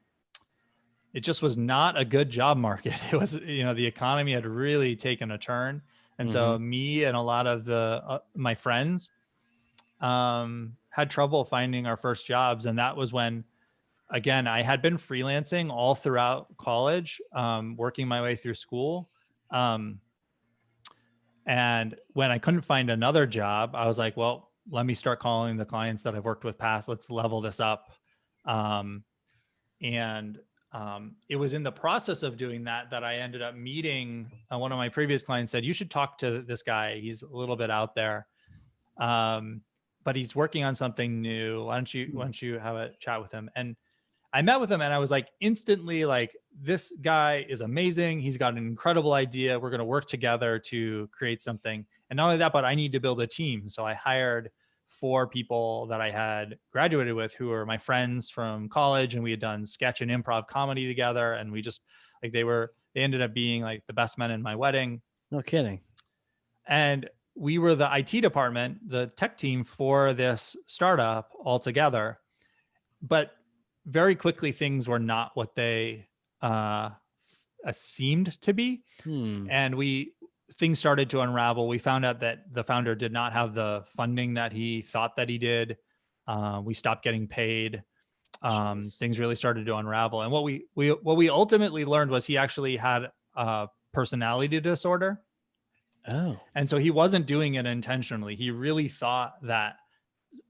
it just was not a good job market. It was, the economy had really taken a turn. And so me and a lot of my friends had trouble finding our first jobs. And that was when, again, I had been freelancing all throughout college, working my way through school. And when I couldn't find another job, I was like, well, let me start calling the clients that I've worked with past. Let's level this up. It was in the process of doing that I ended up meeting one of my previous clients. Said, you should talk to this guy. He's a little bit out there, but he's working on something new. Why don't you have a chat with him? And I met with him, and I was like, instantly like, this guy is amazing. He's got an incredible idea. We're going to work together to create something. And not only that, but I need to build a team. So I hired 4 people that I had graduated with, who were my friends from college, and we had done sketch and improv comedy together. And we just like, they ended up being like the best men in my wedding. No kidding. And we were the IT department, the tech team for this startup altogether. But very quickly, things were not what they seemed to be. And things started to unravel. We found out that the founder did not have the funding that he thought that he did. We stopped getting paid. Things really started to unravel. And what we ultimately learned was he actually had a personality disorder. Oh. And so he wasn't doing it intentionally. He really thought that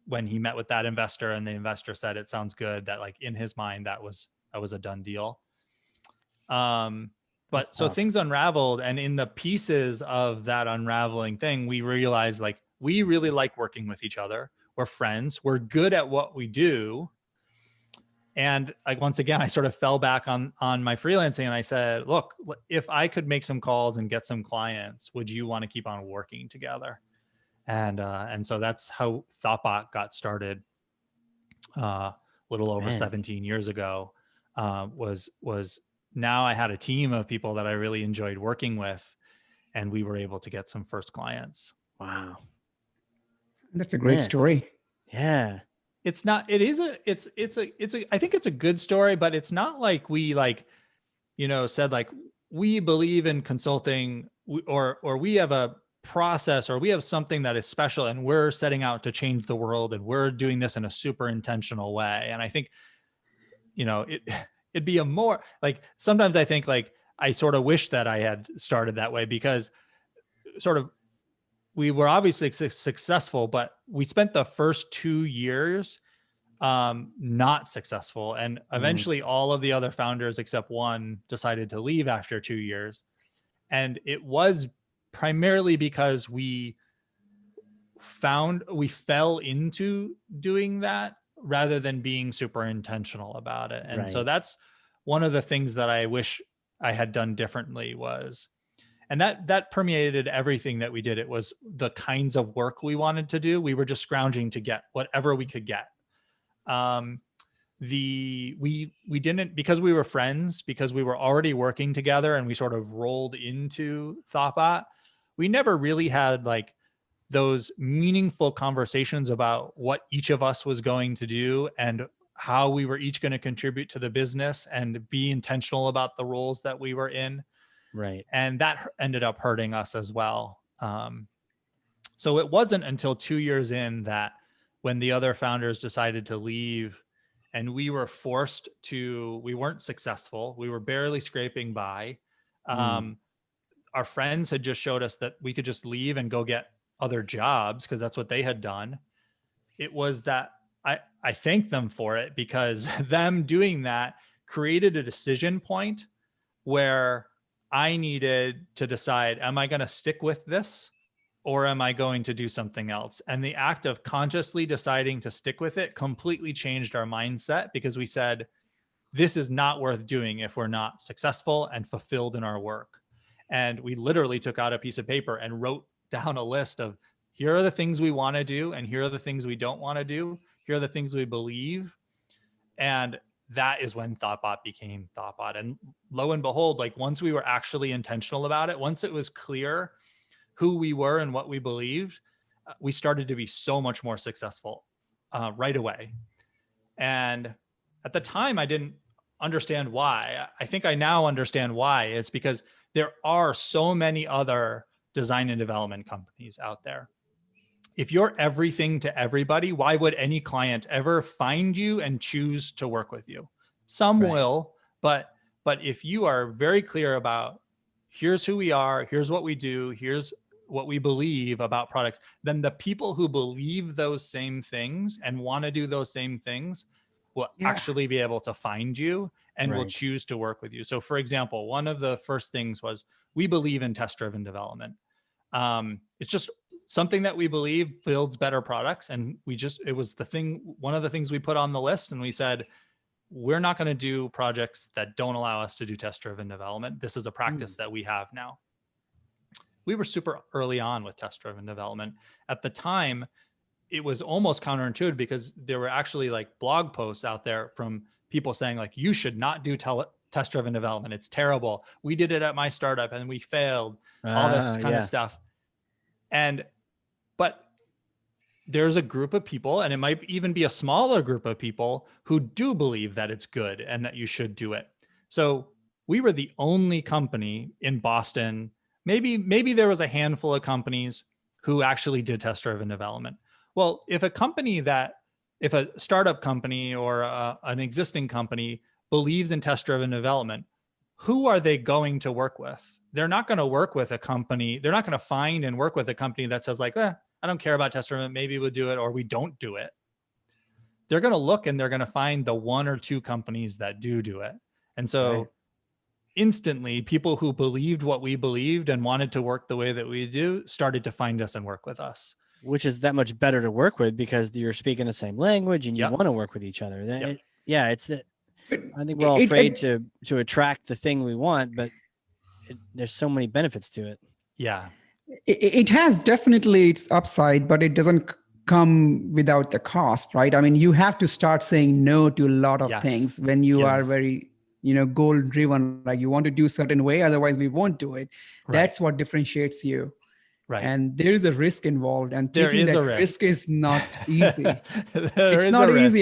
when he met with that investor and the investor said, it sounds good, that like in his mind, that was a done deal. But so things unraveled, and in the pieces of that unraveling thing, we realized like, we really like working with each other. We're friends. We're good at what we do. And like, once again, I sort of fell back on my freelancing, and I said, look, if I could make some calls and get some clients, would you want to keep on working together? And so that's how thoughtbot got started a little over 17 years ago. Was now I had a team of people that I really enjoyed working with, and we were able to get some first clients. Wow. That's a great story. Yeah. I think it's a good story, but it's not like we said like, we believe in consulting, or we have a process, or we have something that is special and we're setting out to change the world and we're doing this in a super intentional way. And I think, it'd be a more like, sometimes I think like, I sort of wish that I had started that way, because sort of, we were obviously successful, but we spent the first 2 years not successful. And eventually all of the other founders except one decided to leave after 2 years. And it was primarily because we fell into doing that rather than being super intentional about it. And so that's one of the things that I wish I had done differently was, and that permeated everything that we did. It was the kinds of work we wanted to do. We were just scrounging to get whatever we could get. We didn't, because we were friends, because we were already working together and we sort of rolled into thoughtbot, we never really had like those meaningful conversations about what each of us was going to do and how we were each going to contribute to the business and be intentional about the roles that we were in. Right. And that ended up hurting us as well. So it wasn't until 2 years in that when the other founders decided to leave and we were we weren't successful. We were barely scraping by. Our friends had just showed us that we could just leave and go get other jobs because that's what they had done. It was that I thanked them for it, because them doing that created a decision point where I needed to decide, am I going to stick with this or am I going to do something else? And the act of consciously deciding to stick with it completely changed our mindset, because we said, this is not worth doing if we're not successful and fulfilled in our work. And we literally took out a piece of paper and wrote down a list of, here are the things we want to do, and here are the things we don't want to do. Here are the things we believe. And that is when thoughtbot became thoughtbot. And lo and behold, like once we were actually intentional about it, once it was clear who we were and what we believed, we started to be so much more successful right away. And at the time, I didn't understand why. I think I now understand why. It's because there are so many other design and development companies out there. If you're everything to everybody, why would any client ever find you and choose to work with you? Some will, but if you are very clear about, here's who we are, here's what we do, here's what we believe about products, then the people who believe those same things and want to do those same things will actually be able to find you and will choose to work with you. So for example, one of the first things was, we believe in test-driven development. It's just something that we believe builds better products. And it was one of the things we put on the list. And we said, we're not going to do projects that don't allow us to do test-driven development. This is a practice that we have now. We were super early on with test-driven development. At the time, it was almost counterintuitive, because there were actually like blog posts out there from people saying like, you should not do test-driven development. It's terrible. We did it at my startup and we failed, all this kind of stuff. And But there's a group of people, and it might even be a smaller group of people, who do believe that it's good and that you should do it. So we were the only company in Boston. Maybe there was a handful of companies who actually did test-driven development. Well, if a startup company or an existing company believes in test-driven development, who are they going to work with? They're not going to work with a company. They're not going to find and work with a company that says like, I don't care about test-driven, maybe we'll do it or we don't do it. They're going to look and they're going to find the one or two companies that do it. And so instantly, people who believed what we believed and wanted to work the way that we do started to find us and work with us. Which is that much better to work with because you're speaking the same language and you want to work with each other. It's that. I think we're all afraid to attract the thing we want, but there's so many benefits to it. Yeah. It has definitely its upside, but it doesn't come without the cost, right? I mean, you have to start saying no to a lot of things when you are very, goal driven, like you want to do a certain way, otherwise we won't do it. Right. That's what differentiates you. Right. And there is a risk involved, and taking that risk is not easy. It's not easy.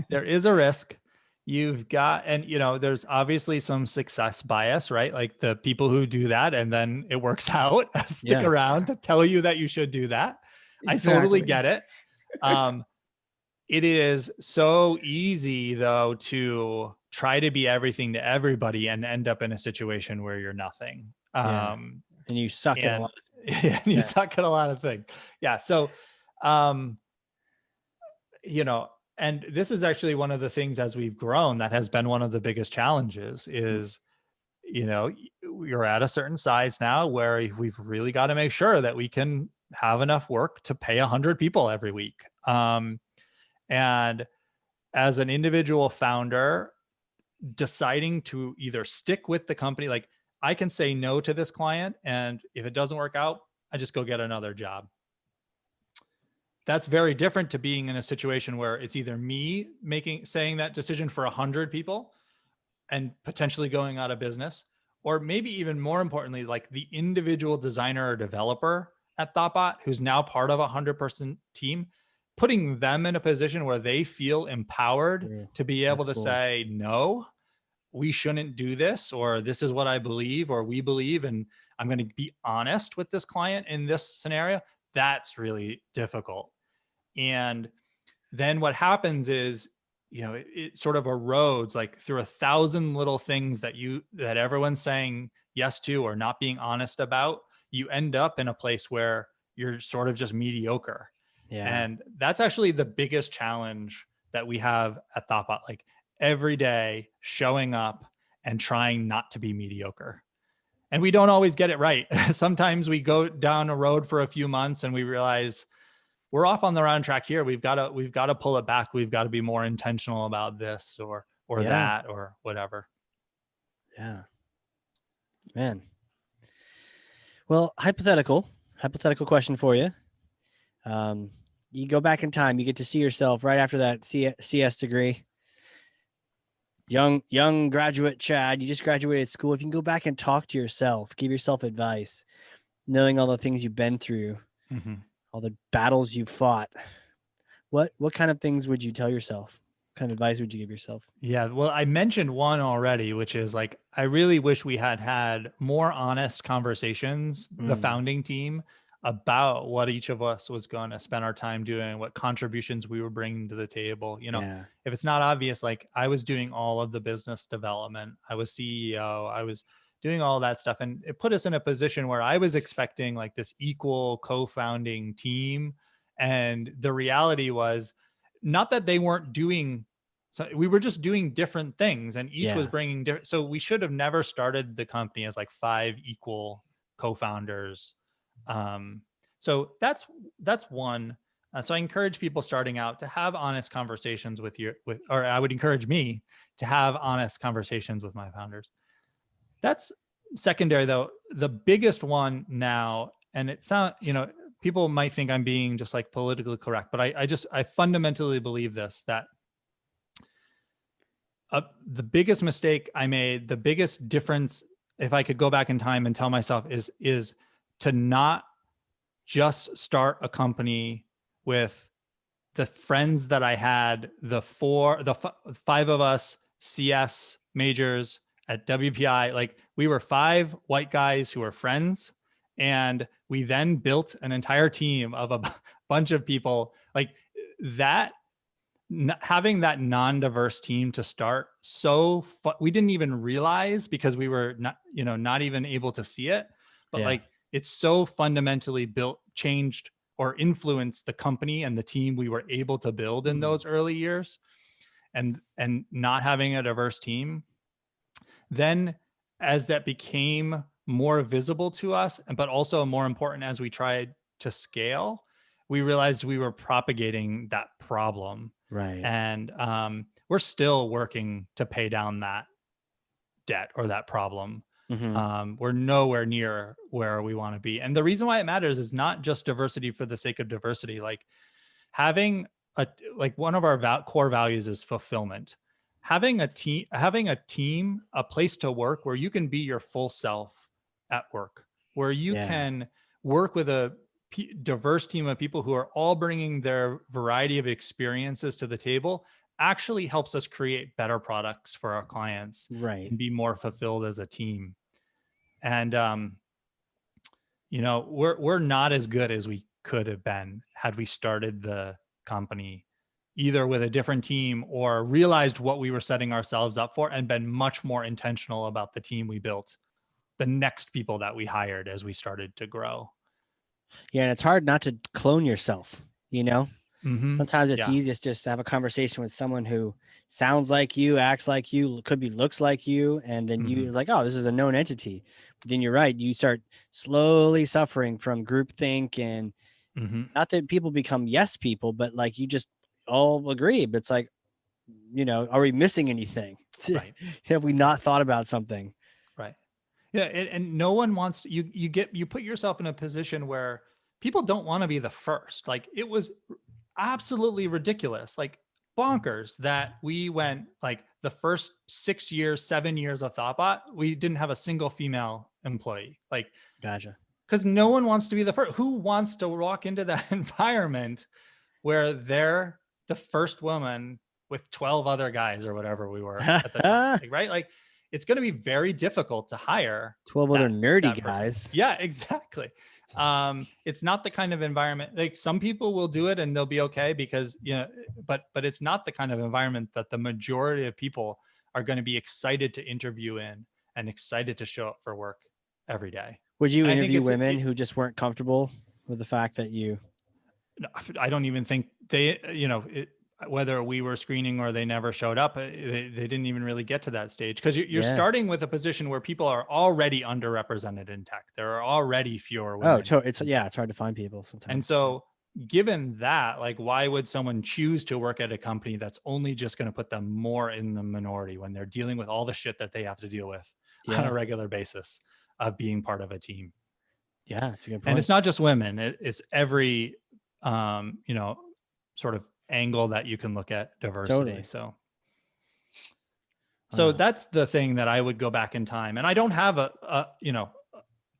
There is a risk. You've got, and there's obviously some success bias, right? Like the people who do that and then it works out, stick around to tell you that you should do that. Exactly. I totally get it. It is so easy though to try to be everything to everybody and end up in a situation where you're nothing. And you suck at a lot. You suck at a lot of things. Yeah. So, and this is actually one of the things as we've grown that has been one of the biggest challenges is, you're at a certain size now where we've really got to make sure that we can have enough work to pay 100 people every week. And as an individual founder, deciding to either stick with the company, like I can say no to this client, and if it doesn't work out, I just go get another job. That's very different to being in a situation where it's either me saying that decision for 100 people and potentially going out of business, or maybe even more importantly, like the individual designer or developer at thoughtbot, who's now part of a 100-person team, putting them in a position where they feel empowered to be able to say, no, we shouldn't do this, or this is what I believe, or we believe, and I'm going to be honest with this client in this scenario. That's really difficult. And then what happens is, it sort of erodes like through 1,000 little things that everyone's saying yes to or not being honest about. You end up in a place where you're sort of just mediocre. Yeah. And that's actually the biggest challenge that we have at thoughtbot. Like every day showing up and trying not to be mediocre. And we don't always get it right. Sometimes we go down a road for a few months and we realize we're off on the wrong track here. We've got to pull it back. We've got to be more intentional about this or that or whatever. Yeah, man. Well, hypothetical question for you. You go back in time, you get to see yourself right after that CS degree. Young graduate Chad, you just graduated school. If you can go back and talk to yourself, give yourself advice, knowing all the things you've been through, all the battles you've fought, what kind of things would you tell yourself? What kind of advice would you give yourself? Yeah, well, I mentioned one already, which is like, I really wish we had more honest conversations, the founding team, about what each of us was going to spend our time doing, what contributions we were bringing to the table. If it's not obvious, like I was doing all of the business development, I was CEO, I was doing all that stuff. And it put us in a position where I was expecting like this equal co-founding team. And the reality was not that they weren't doing, so we were just doing different things and each was bringing different. So we should have never started the company as like 5 equal co-founders. So that's one. So I encourage people starting out to have honest conversations or I would encourage me to have honest conversations with my founders. That's secondary though. The biggest one now, and it sounds, people might think I'm being just like politically correct, but I fundamentally believe this, that the biggest mistake I made, the biggest difference, if I could go back in time and tell myself is to not just start a company with the friends that I had, the five of us CS majors at WPI. Like, we were 5 white guys who were friends, and we then built an entire team of a bunch of people like that. Having that non-diverse team to start, we didn't even realize, because we were not even able to see it, but like, it's so fundamentally changed or influenced the company and the team we were able to build in those early years. And not having a diverse team, then as that became more visible to us, but also more important as we tried to scale, we realized we were propagating that problem. Right. And we're still working to pay down that debt or that problem. We're nowhere near where we want to be. And the reason why it matters is not just diversity for the sake of diversity. Like, having one of our core values is fulfillment. Having a team, a place to work where you can be your full self at work, where you can work with a diverse team of people who are all bringing their variety of experiences to the table, actually helps us create better products for our clients, right, and be more fulfilled as a team. And we're not as good as we could have been had we started the company either with a different team, or realized what we were setting ourselves up for and been much more intentional about the team we built, the next people that we hired as we started to grow. Yeah, and it's hard not to clone yourself, Sometimes it's easiest just to have a conversation with someone who sounds like you, acts like you, could be looks like you, and then you're like, oh, this is a known entity. But then you're right, you start slowly suffering from groupthink, and not that people become yes people, but like, you just all agree, but it's like, are we missing anything? Right. Have we not thought about something? Right. Yeah. And no one wants to, you put yourself in a position where people don't want to be the first. Like, it was absolutely ridiculous, like bonkers, that we went like the first 6 years, 7 years of thoughtbot, we didn't have a single female employee. Like, Gotcha. Because no one wants to be the first. Who wants to walk into that environment where they're the first woman with 12 other guys or whatever we were at the time, right? Like, it's going to be very difficult to hire 12 other nerdy guys. Person. Yeah, exactly. It's not the kind of environment, like, some people will do it and they'll be okay because, but it's not the kind of environment that the majority of people are going to be excited to interview in and excited to show up for work every day. Would you interview women who just weren't comfortable with the fact that you? No, I don't even think they, whether we were screening or they never showed up, they didn't even really get to that stage, because you're starting with a position where people are already underrepresented in tech. There are already fewer women. Oh, it's hard to find people sometimes. And so, given that, like, why would someone choose to work at a company that's only just going to put them more in the minority when they're dealing with all the shit that they have to deal with on a regular basis of being part of a team? Yeah, it's a good point. And it's not just women; it's every, sort of angle that you can look at diversity. Totally. So that's the thing that I would go back in time. And I don't have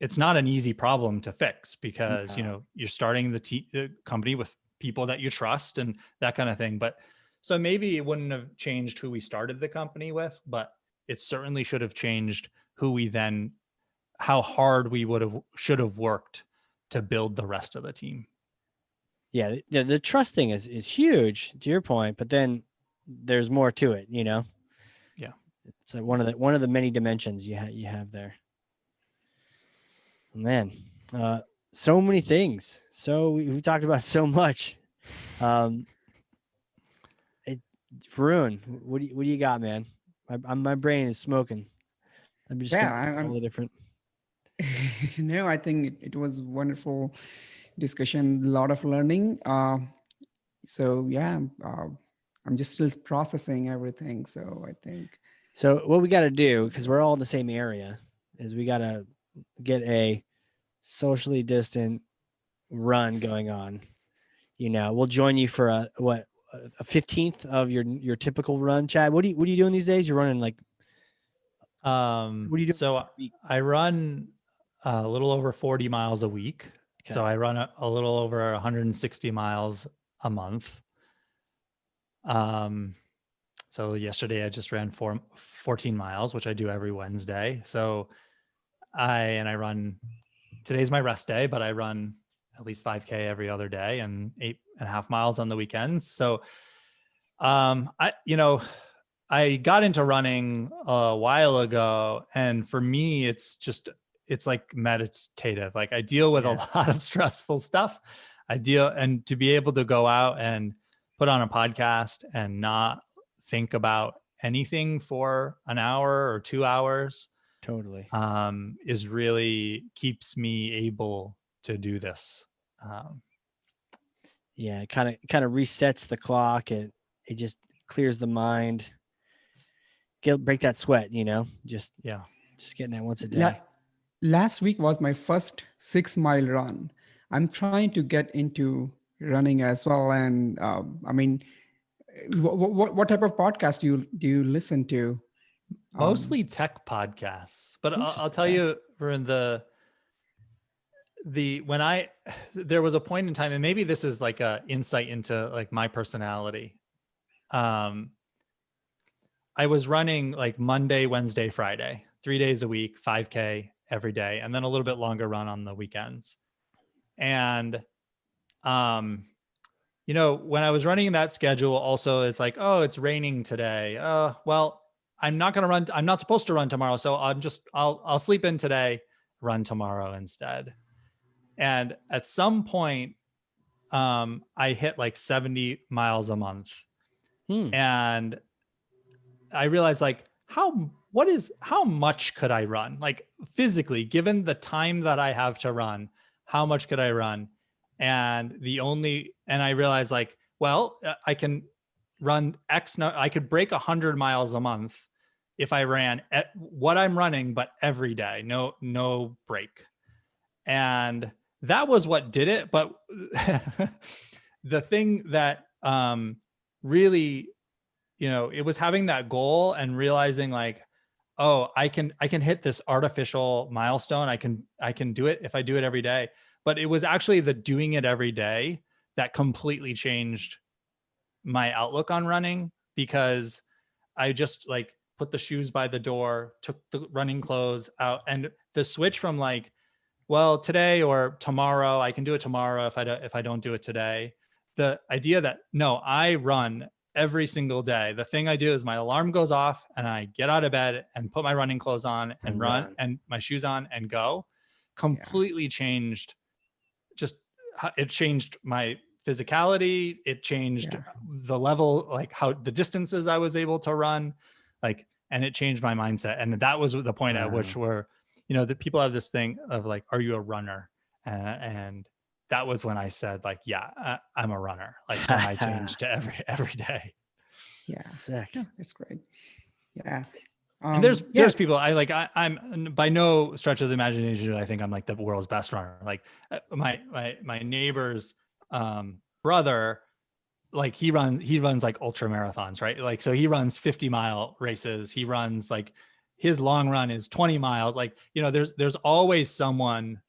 it's not an easy problem to fix, because, you're starting the company with people that you trust and that kind of thing. But so maybe it wouldn't have changed who we started the company with, but it certainly should have changed how hard we should have worked to build the rest of the team. Yeah, the trust thing is huge, to your point, but then there's more to it, Yeah, it's like one of the many dimensions you have there. Man, so many things. So we talked about so much. Varun, what do you got, man? My brain is smoking. I'm just all the different. No, I think it was wonderful discussion, a lot of learning. So yeah, I'm just still processing everything. So I think. So what we got to do, because we're all in the same area, is we got to get a socially distant run going on. We'll join you for a 15th of your typical run, Chad. What are you doing these days? You're running like. What do you do? So I run a little over 40 miles a week. So I run a little over 160 miles a month. So yesterday I just ran 14 miles, which I do every Wednesday. So I run, today's my rest day, but I run at least 5K every other day and 8.5 miles on the weekends. So, I got into running a while ago, and for me, it's like meditative. Like I deal with a lot of stressful stuff. And to be able to go out and put on a podcast and not think about anything for an hour or 2 hours, totally, is really keeps me able to do this. It kind of resets the clock. It just clears the mind. Break that sweat, just getting that once a day. Last week was my first 6-mile run. I'm trying to get into running as well. And what type of podcast do you listen to? Mostly tech podcasts, but I'll tell you, for there was a point in time, and maybe this is like a insight into like my personality. I was running like Monday, Wednesday, Friday, 3 days a week, 5K every day, and then a little bit longer run on the weekends. And, when I was running that schedule, also it's like, oh, it's raining today. Well, I'm not going to run. I'm not supposed to run tomorrow. So I'll sleep in today, run tomorrow instead. And at some point, I hit like 70 miles a month. And I realized like, how much could I run? Like physically, given the time that I have to run, how much could I run? And I realized like, well, I can run I could break 100 miles a month if I ran at what I'm running, but every day, no break. And that was what did it. But the thing that really, it was having that goal and realizing like, oh, I can hit this artificial milestone. I can do it if I do it every day. But it was actually the doing it every day that completely changed my outlook on running, because I just like put the shoes by the door, took the running clothes out, and the switch from like, well, today or tomorrow, I can do it tomorrow if I don't do it today. The idea that no, I run every single day. The thing I do is my alarm goes off and I get out of bed and put my running clothes on and run and my shoes on and go. Completely changed. It changed my physicality. It changed the level, like how the distances I was able to run, like, and it changed my mindset. And that was the point at which that people have this thing of like, are you a runner? And that was when I said like, yeah, I'm a runner. Like when I changed to every day. Yeah. Sick. Yeah, that's great. Yeah. And there's people I'm by no stretch of the imagination, I think I'm like the world's best runner. Like my neighbor's brother, like he runs like ultra marathons, right? Like, so he runs 50-mile races. He runs like his long run is 20 miles. Like, there's always someone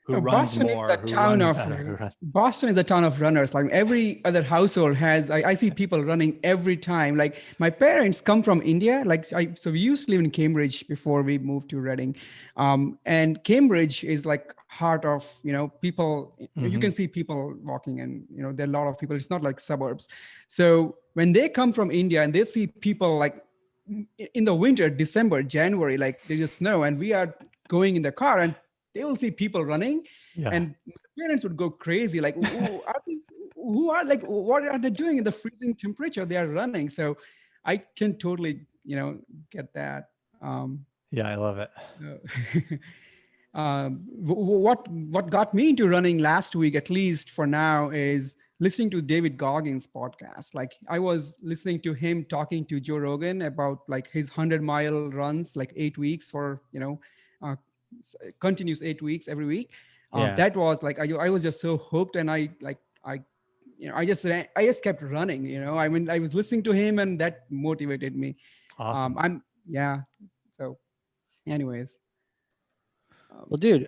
who runs more, who runs better. Boston is a town of runners. Like every other household has, I see people running every time. Like my parents come from India. So we used to live in Cambridge before we moved to Reading. And Cambridge is like heart of, people, you can see people walking and, there are a lot of people. It's not like suburbs. So when they come from India and they see people like in the winter, December, January, like there's just snow and we are going in the car and they will see people running and parents would go crazy. Like, who are like, what are they doing in the freezing temperature? They are running. So I can totally, get that. Yeah, I love it. What got me into running last week, at least for now, is listening to David Goggins' podcast. Like I was listening to him talking to Joe Rogan about like his 100-mile runs, like 8 weeks for, continues 8 weeks every week. That was like I was just so hooked, and I just kept running. I was listening to him, and that motivated me. Awesome. So anyways, well, dude,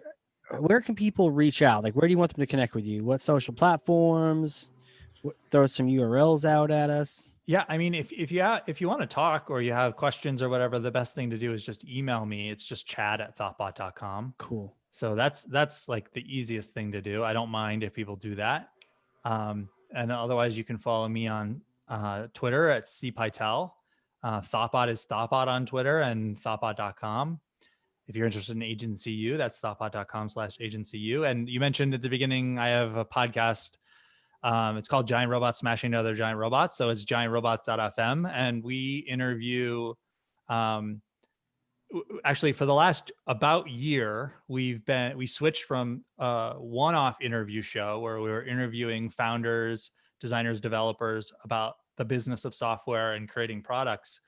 where can people reach out? Like, where do you want them to connect with you? What social platforms? Throw some URLs out at us. Yeah, I mean, if you want to talk or you have questions or whatever, the best thing to do is just email me. It's just chad@thoughtbot.com. Cool. So that's like the easiest thing to do. I don't mind if people do that. And otherwise, you can follow me on Twitter at cpytel. Thoughtbot is Thoughtbot on Twitter and thoughtbot.com. If you're interested in Agency U, that's thoughtbot.com/Agency U. And you mentioned at the beginning, I have a podcast. It's called Giant Robots Smashing Other Giant Robots. So it's giantrobots.fm. And we interview, actually for the last about year, we switched from a one-off interview show where we were interviewing founders, designers, developers about the business of software and creating products,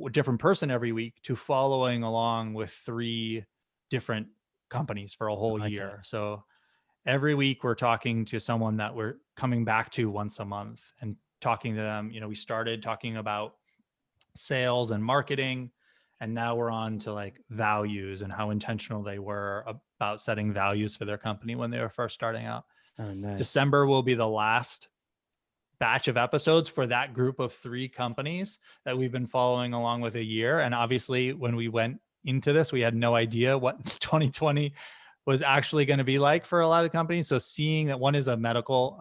a different person every week, to following along with 3 different companies for a whole year. So every week we're talking to someone that we're coming back to once a month and talking to them. We started talking about sales and marketing, and now we're on to like values and how intentional they were about setting values for their company when they were first starting out. Oh, nice. December will be the last batch of episodes for that group of 3 companies that we've been following along with a year. And obviously when we went into this, we had no idea what 2020 was actually going to be like for a lot of companies. So seeing that one is a medical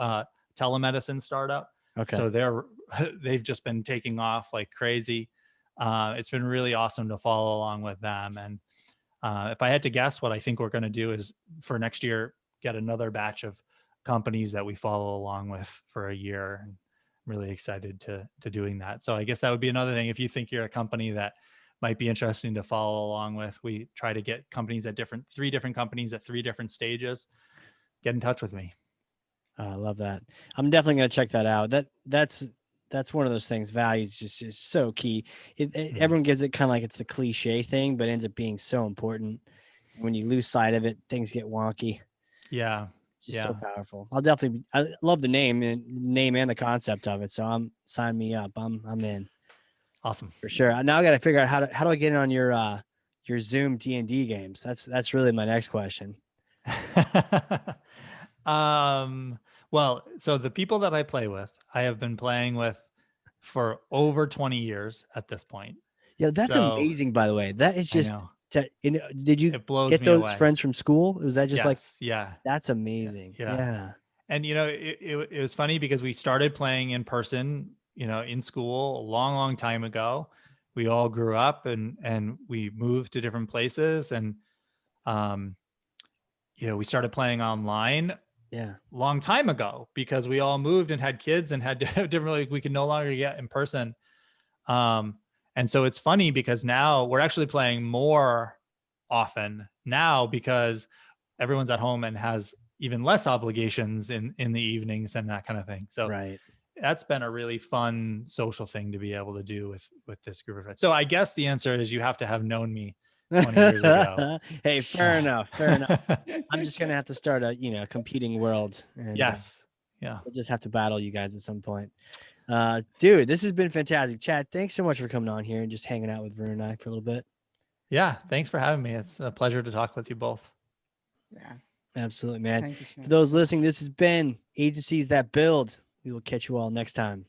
telemedicine startup. Okay. So they've just been taking off like crazy. It's been really awesome to follow along with them. And if I had to guess, what I think we're going to do is for next year, get another batch of companies that we follow along with for a year. And I'm really excited to doing that. So I guess that would be another thing. If you think you're a company that might be interesting to follow along with, we try to get companies at 3 different companies at 3 different stages. Get in touch with me. I love that. I'm definitely going to check that out. That's one of those things. Values just is so key. Everyone gives it kind of like it's the cliche thing, but it ends up being so important. When you lose sight of it, things get wonky. Yeah. Just so powerful. I love the name and the concept of it. So sign me up. I'm in. Awesome. For sure. Now I got to figure out how do I get in on your Zoom D&D games? That's really my next question. Well, so the people that I play with, I have been playing with for over 20 years at this point. Yeah, that's amazing, by the way. That is just, did you get those friends from school? Was that just yeah, that's amazing. Yeah. And, it was funny because we started playing in person, in school a long, long time ago. We all grew up and we moved to different places, and, we started playing online long time ago because we all moved and had kids and had different, we could no longer get in person. And so it's funny because now we're actually playing more often now because everyone's at home and has even less obligations in the evenings and that kind of thing. So that's been a really fun social thing to be able to do with this group of friends. So I guess the answer is you have to have known me 20 years ago. Hey, fair enough. I'm just going to have to start a, competing world. And, yes. We'll just have to battle you guys at some point. Dude, this has been fantastic. Chad, thanks so much for coming on here and just hanging out with Varun and I for a little bit. Yeah. Thanks for having me. It's a pleasure to talk with you both. Yeah. Absolutely, man. Thank you, Chad. For those listening, this has been Agencies That Build. We will catch you all next time.